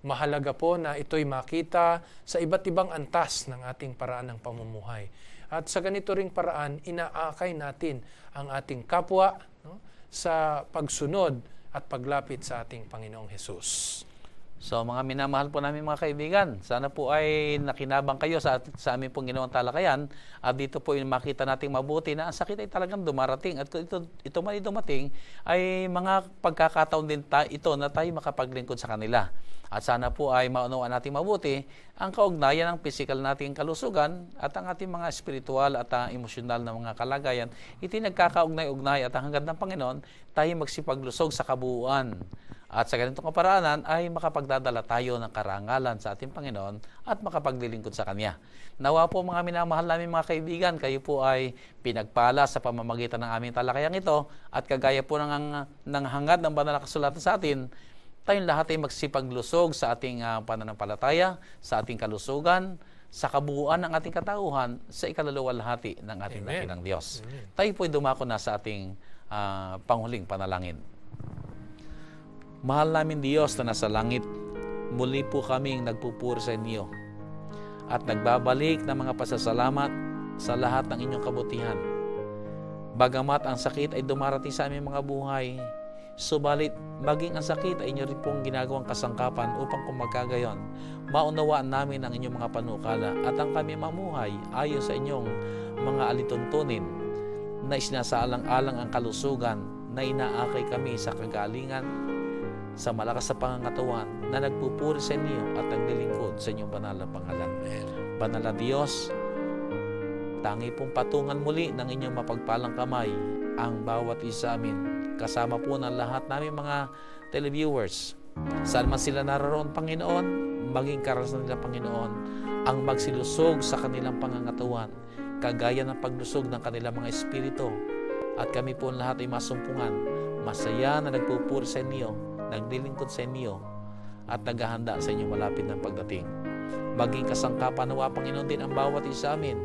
Mahalaga po na ito'y makita sa iba't ibang antas ng ating paraan ng pamumuhay. At sa ganito ring paraan, inaakay natin ang ating kapwa sa pagsunod at paglapit sa ating Panginoong Hesus. So mga minamahal po namin mga kaibigan, sana po ay nakinabang kayo sa aming pong ginawang talakayan at dito po yung makita nating mabuti na ang sakit ay talagang dumarating at kung ito man ay dumating ay mga pagkakataon din ito na tayo makapaglingkod sa kanila. At sana po ay maunawaan natin mabuti ang kaugnayan ng physical nating kalusugan at ang ating mga spiritual at emosyonal na mga kalagayan. Ito nagkakaugnay-ugnay at ang hangad ng Panginoon tayo magsipaglusog sa kabuuan. At sa ganitong kaparaanan ay makapagdadala tayo ng karangalan sa ating Panginoon at makapaglilingkod sa Kanya. Nawa po mga minamahal namin mga kaibigan, kayo po ay pinagpala sa pamamagitan ng aming talakayang ito at kagaya po ng hangad ng banal na kasulatan sa atin, tayong lahat ay magsipaglusog sa ating pananampalataya, sa ating kalusugan, sa kabuuan ng ating katauhan, sa ikaluluwalhati ng ating dakilang Diyos. Tayo po ay dumako na sa ating panghuling panalangin. Mahal namin Diyos na nasa langit, muli po kaming nagpupuri sa inyo. at nagbabalik ng mga pasasalamat sa lahat ng inyong kabutihan. Bagamat ang sakit ay dumarating sa aming mga buhay, subalit maging ang sakit ay inyo rin pong ginagawang kasangkapan upang kung magkagayon, maunawaan namin ang inyong mga panukala at ang kami mamuhay ayon sa inyong mga alituntunin na isinasaalang-alang ang kalusugan na inaakay kami sa kagalingan, sa malakas sa pangangatawan na nagpupuri sa inyo at naglilingkod sa inyong banal na pangalan. Banal na Diyos, tangi pong patungan muli ng inyong mapagpalang kamay ang bawat isa amin, kasama po ng lahat namin mga televiewers. Saan man sila naroon, Panginoon, maging karasan nila, Panginoon, ang magsilusog sa kanilang pangangatawan, kagaya ng paglusog ng kanilang mga espiritu. At kami po lahat ay masumpungan, masaya na nagpupuri sa inyo, naglilingkod sa inyo, at naghahanda sa inyong malapit ng pagdating. Maging kasangkapan nawa, Panginoon, din ang bawat isa amin.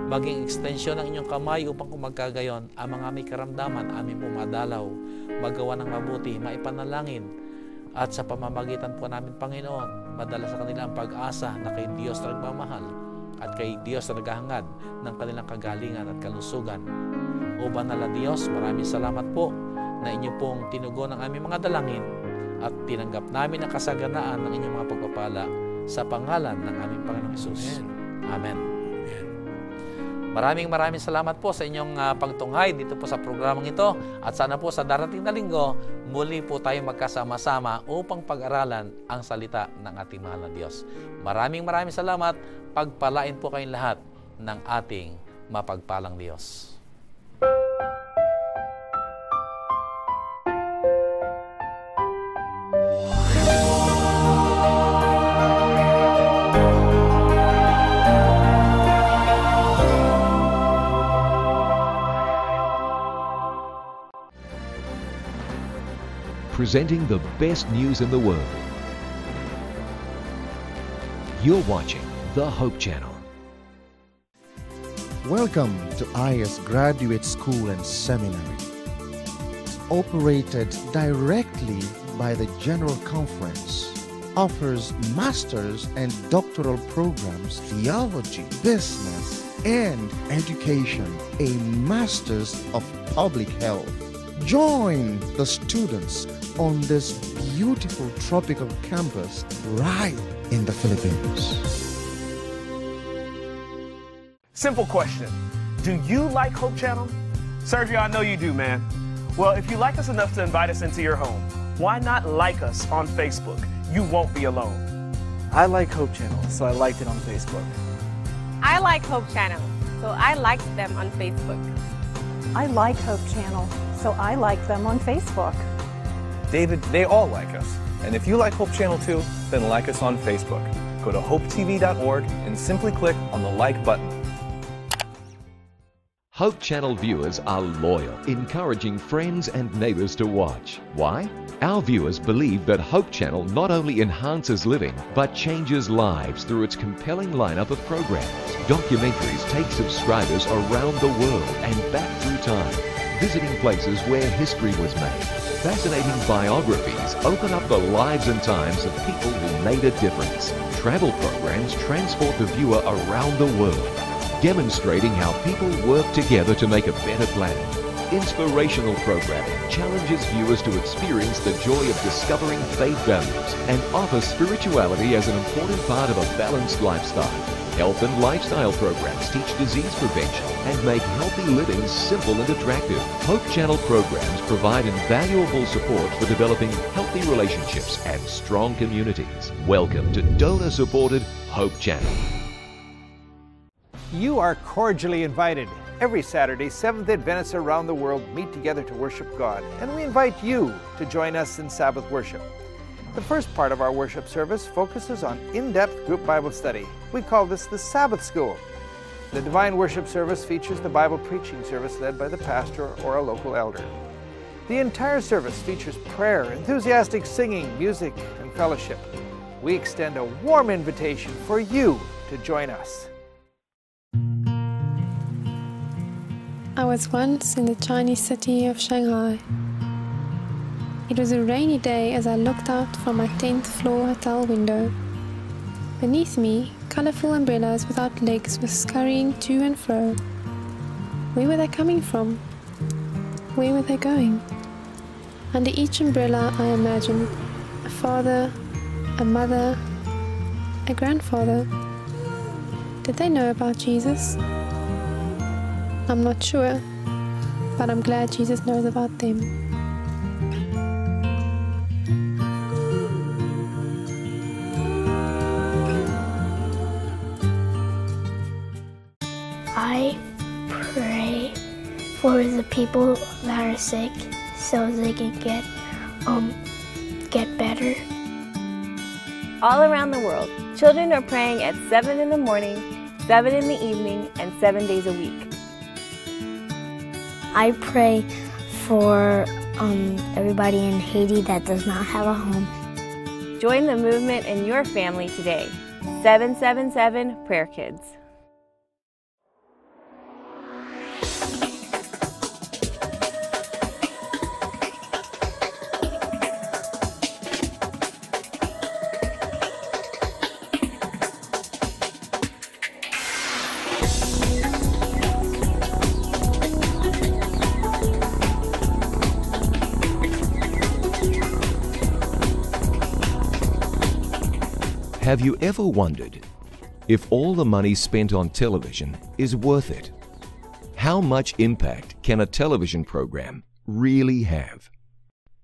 Maging ekstensyon ng inyong kamay upang kung magkagayon, ang mga may karamdaman amin pumadalaw, magawa ng mabuti, maipanalangin, at sa pamamagitan po namin, Panginoon, madala sa kanila ang pag-asa na kay Diyos na nagmamahal at kay Diyos na naghahangad ng kanilang kagalingan at kalusugan. O banal na Diyos, maraming salamat po na inyo pong tinugon ang aming mga dalangin at tinanggap namin ang kasaganaan ng inyong mga pagpapala sa pangalan ng aming Panginoong Hesus. Amen. Maraming salamat po sa inyong pagtunghay dito po sa programang ito, at sana po sa darating na linggo muli po tayo magkasama-sama upang pag-aralan ang salita ng ating mahal na Diyos. Maraming salamat. Pagpalain po kayong lahat ng ating mapagpalang Diyos. Presenting the best news in the world. You're watching the Hope Channel. Welcome to IS Graduate School and Seminary. Operated directly by the General Conference, offers master's and doctoral programs, theology, business, and education, a master's of public health. Join the students on this beautiful tropical campus right in the Philippines. Simple question. Do you like Hope Channel? Sergio, I know you do, man. Well, if you like us enough to invite us into your home, why not like us on Facebook? You won't be alone. I like Hope Channel, so I liked it on Facebook. I like Hope Channel, so I liked them on Facebook. I like Hope Channel, so I like them on Facebook. David, they all like us. And if you like Hope Channel too, then like us on Facebook. Go to hopetv.org and simply click on the like button. Hope Channel viewers are loyal, encouraging friends and neighbors to watch. Why? Our viewers believe that Hope Channel not only enhances living, but changes lives through its compelling lineup of programs. Documentaries take subscribers around the world and back through time, visiting places where history was made. Fascinating biographies open up the lives and times of people who made a difference. Travel programs transport the viewer around the world, demonstrating how people work together to make a better planet. Inspirational programming challenges viewers to experience the joy of discovering faith values and offers spirituality as an important part of a balanced lifestyle. Health and lifestyle programs teach disease prevention and make healthy living simple and attractive. Hope Channel programs provide invaluable support for developing healthy relationships and strong communities. Welcome to donor-supported Hope Channel. You are cordially invited. Every Saturday, Seventh-day Adventists around the world meet together to worship God, and we invite you to join us in Sabbath worship. The first part of our worship service focuses on in-depth group Bible study. We call this the Sabbath School. The Divine Worship service features the Bible preaching service led by the pastor or a local elder. The entire service features prayer, enthusiastic singing, music, and fellowship. We extend a warm invitation for you to join us. I was once in the Chinese city of Shanghai. It was a rainy day as I looked out from my 10th floor hotel window. Beneath me, colorful umbrellas without legs were scurrying to and fro. Where were they coming from? Where were they going? Under each umbrella, I imagined a father, a mother, a grandfather. Did they know about Jesus? I'm not sure, but I'm glad Jesus knows about them. I pray for the people that are sick so they can get better. All around the world, children are praying at 7 in the morning, 7 in the evening, and 7 days a week. I pray for everybody in Haiti that does not have a home. Join the movement in your family today. 777 Prayer Kids. Have you ever wondered if all the money spent on television is worth it? How much impact can a television program really have?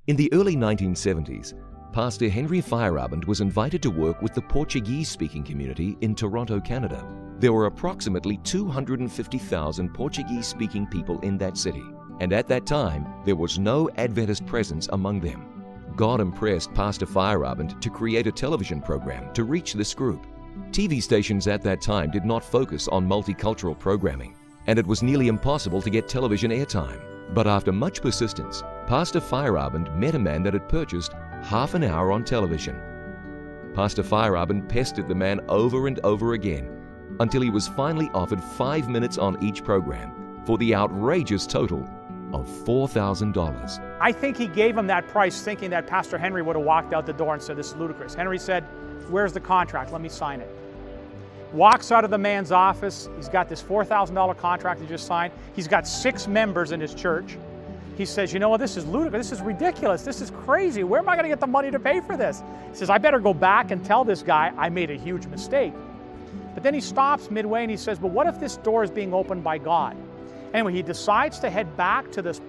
In the early 1970s, Pastor Henry Feyerabend was invited to work with the Portuguese-speaking community in Toronto, Canada. There were approximately 250,000 Portuguese-speaking people in that city, and at that time, there was no Adventist presence among them. God impressed Pastor Feyerabend to create a television program to reach this group. TV stations at that time did not focus on multicultural programming, and it was nearly impossible to get television airtime. But after much persistence, Pastor Feyerabend met a man that had purchased half an hour on television. Pastor Feyerabend pestered the man over and over again until he was finally offered 5 minutes on each program for the outrageous total of $4,000. I think he gave him that price thinking that Pastor Henry would have walked out the door and said, "This is ludicrous." Henry said, "Where's the contract? Let me sign it." Walks out of the man's office. He's got this $4,000 contract he just signed. He's got 6 members in his church. He says, "You know what, this is ludicrous, this is ridiculous, this is crazy. Where am I going to get the money to pay for this?" He says, "I better go back and tell this guy I made a huge mistake." But then he stops midway and he says, "But what if this door is being opened by God?" Anyway, he decides to head back to this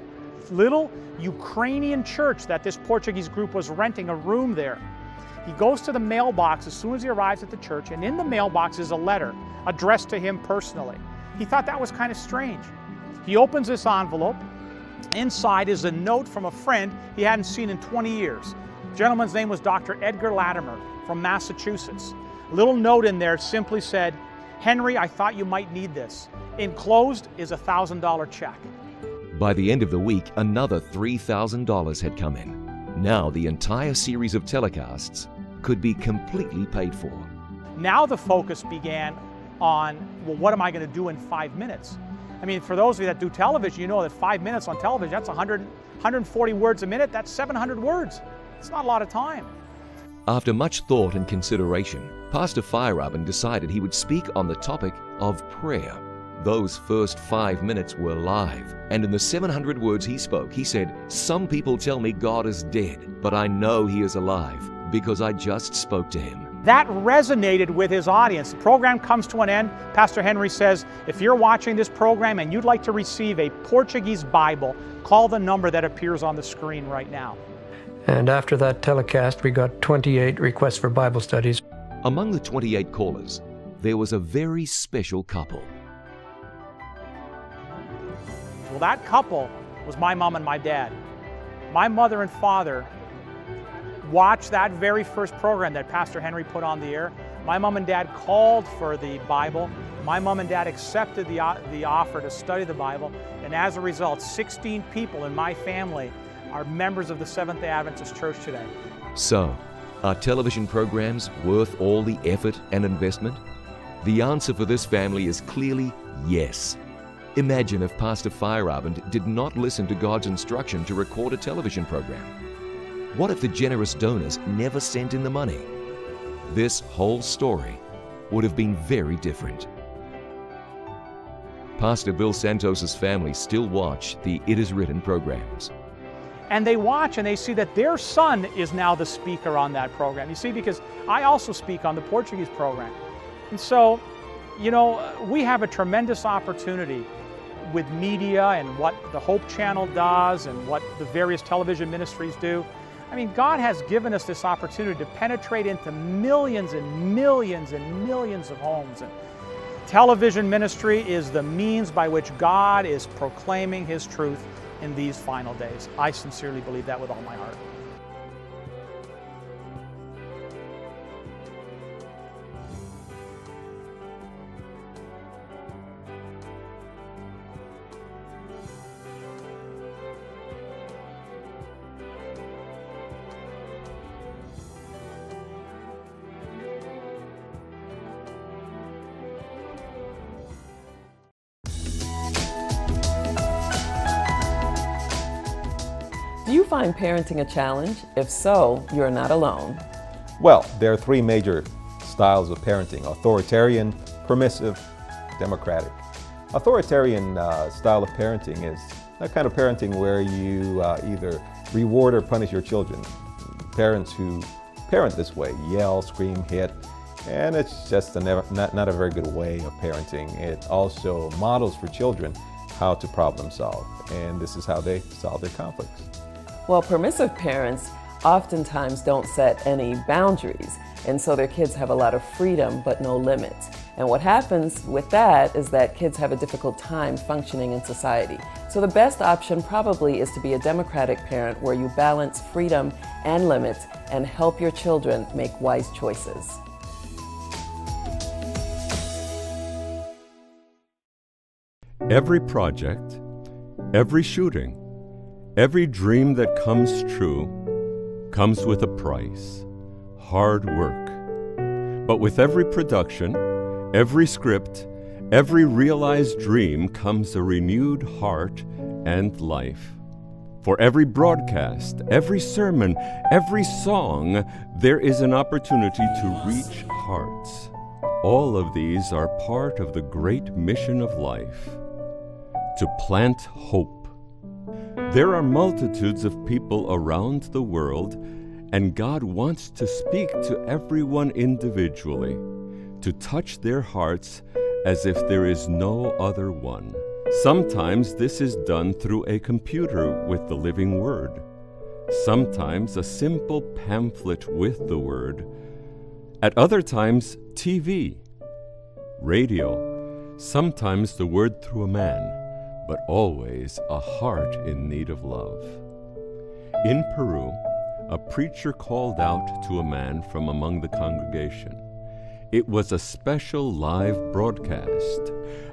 little Ukrainian church that this Portuguese group was renting a room there. He goes to the mailbox as soon as he arrives at the church, and in the mailbox is a letter addressed to him personally. He thought that was kind of strange. He opens this envelope. Inside is a note from a friend he hadn't seen in 20 years. The gentleman's name was Dr. Edgar Latimer from Massachusetts. A little note in there simply said, "Henry, I thought you might need this. Enclosed is a $1,000 check." By the end of the week, another $3,000 had come in. Now the entire series of telecasts could be completely paid for. Now the focus began on, well, what am I going to do in 5 minutes? I mean, for those of you that do television, you know that 5 minutes on television, that's 140 words a minute, that's 700 words. It's not a lot of time. After much thought and consideration, Pastor Feyerabend decided he would speak on the topic of prayer. Those first 5 minutes were live, and in the 700 words he spoke, he said, "Some people tell me God is dead, but I know He is alive because I just spoke to Him." That resonated with his audience. The program comes to an end. Pastor Henry says, if you're watching this program and you'd like to receive a Portuguese Bible, call the number that appears on the screen right now. And after that telecast, we got 28 requests for Bible studies. Among the 28 callers, there was a very special couple. Well, that couple was my mom and my dad. My mother and father watched that very first program that Pastor Henry put on the air. My mom and dad called for the Bible. My mom and dad accepted the offer to study the Bible. And as a result, 16 people in my family are members of the Seventh-day Adventist Church today. So, are television programs worth all the effort and investment? The answer for this family is clearly yes. Imagine if Pastor Feyerabend did not listen to God's instruction to record a television program. What if the generous donors never sent in the money? this whole story would have been very different. Pastor Bill Santos's family still watch the It Is Written programs. And they watch and they see that their son is now the speaker on that program. You see, because I also speak on the Portuguese program. And so, you know, we have a tremendous opportunity with media and what the Hope Channel does and what the various television ministries do. I mean, God has given us this opportunity to penetrate into millions and millions and millions of homes. And television ministry is the means by which God is proclaiming His truth in these final days. I sincerely believe that with all my heart. Do you find parenting a challenge? If so, you're not alone. Well, there are three major styles of parenting: authoritarian, permissive, democratic. Authoritarian style of parenting is that kind of parenting where you either reward or punish your children. Parents who parent this way yell, scream, hit, and it's just not a very good way of parenting. It also models for children how to problem solve, and this is how they solve their conflicts. Well, permissive parents oftentimes don't set any boundaries, and so their kids have a lot of freedom but no limits. And what happens with that is that kids have a difficult time functioning in society. So the best option probably is to be a democratic parent where you balance freedom and limits and help your children make wise choices. Every project, every shooting, every dream that comes true comes with a price: hard work. But with every production, every script, every realized dream comes a renewed heart and life. For every broadcast, every sermon, every song, there is an opportunity to reach hearts. All of these are part of the great mission of life: to plant hope. There are multitudes of people around the world, and God wants to speak to everyone individually, to touch their hearts as if there is no other one. Sometimes this is done through a computer with the living Word. Sometimes a simple pamphlet with the Word. At other times, TV, radio, sometimes the Word through a man, but always a heart in need of love. In Peru, a preacher called out to a man from among the congregation. It was a special live broadcast.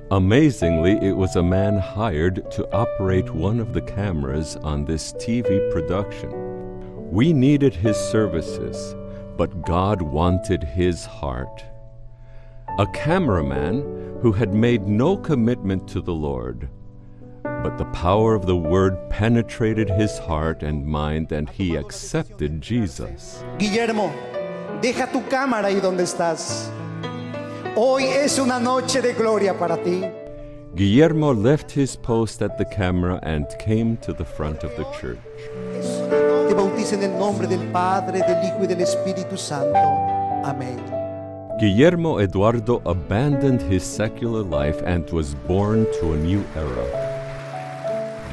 Amazingly, it was a man hired to operate one of the cameras on this TV production. We needed his services, but God wanted his heart. A cameraman who had made no commitment to the Lord, but the power of the Word penetrated his heart and mind, and he accepted Jesus. Guillermo, deja tu cámara ahí donde estás. Hoy es una noche de gloria para ti. Guillermo left his post at the camera and came to the front of the church. Te bautizo en el nombre del Padre, del Hijo y del Espíritu Santo. Amén. Guillermo Eduardo abandoned his secular life and was born to a new era.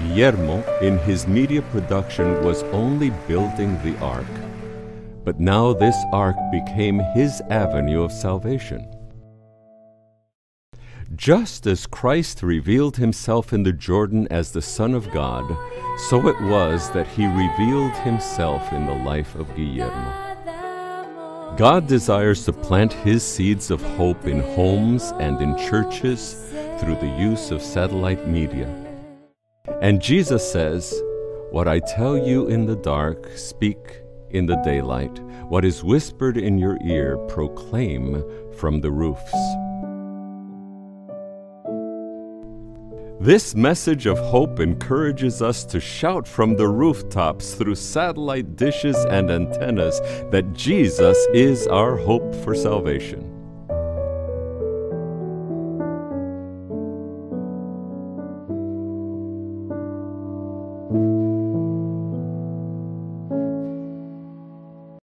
Guillermo, in his media production, was only building the ark. But now this ark became his avenue of salvation. Just as Christ revealed himself in the Jordan as the Son of God, so it was that he revealed himself in the life of Guillermo. God desires to plant his seeds of hope in homes and in churches through the use of satellite media. And Jesus says, "What I tell you in the dark, speak in the daylight. What is whispered in your ear, proclaim from the roofs." This message of hope encourages us to shout from the rooftops through satellite dishes and antennas that Jesus is our hope for salvation.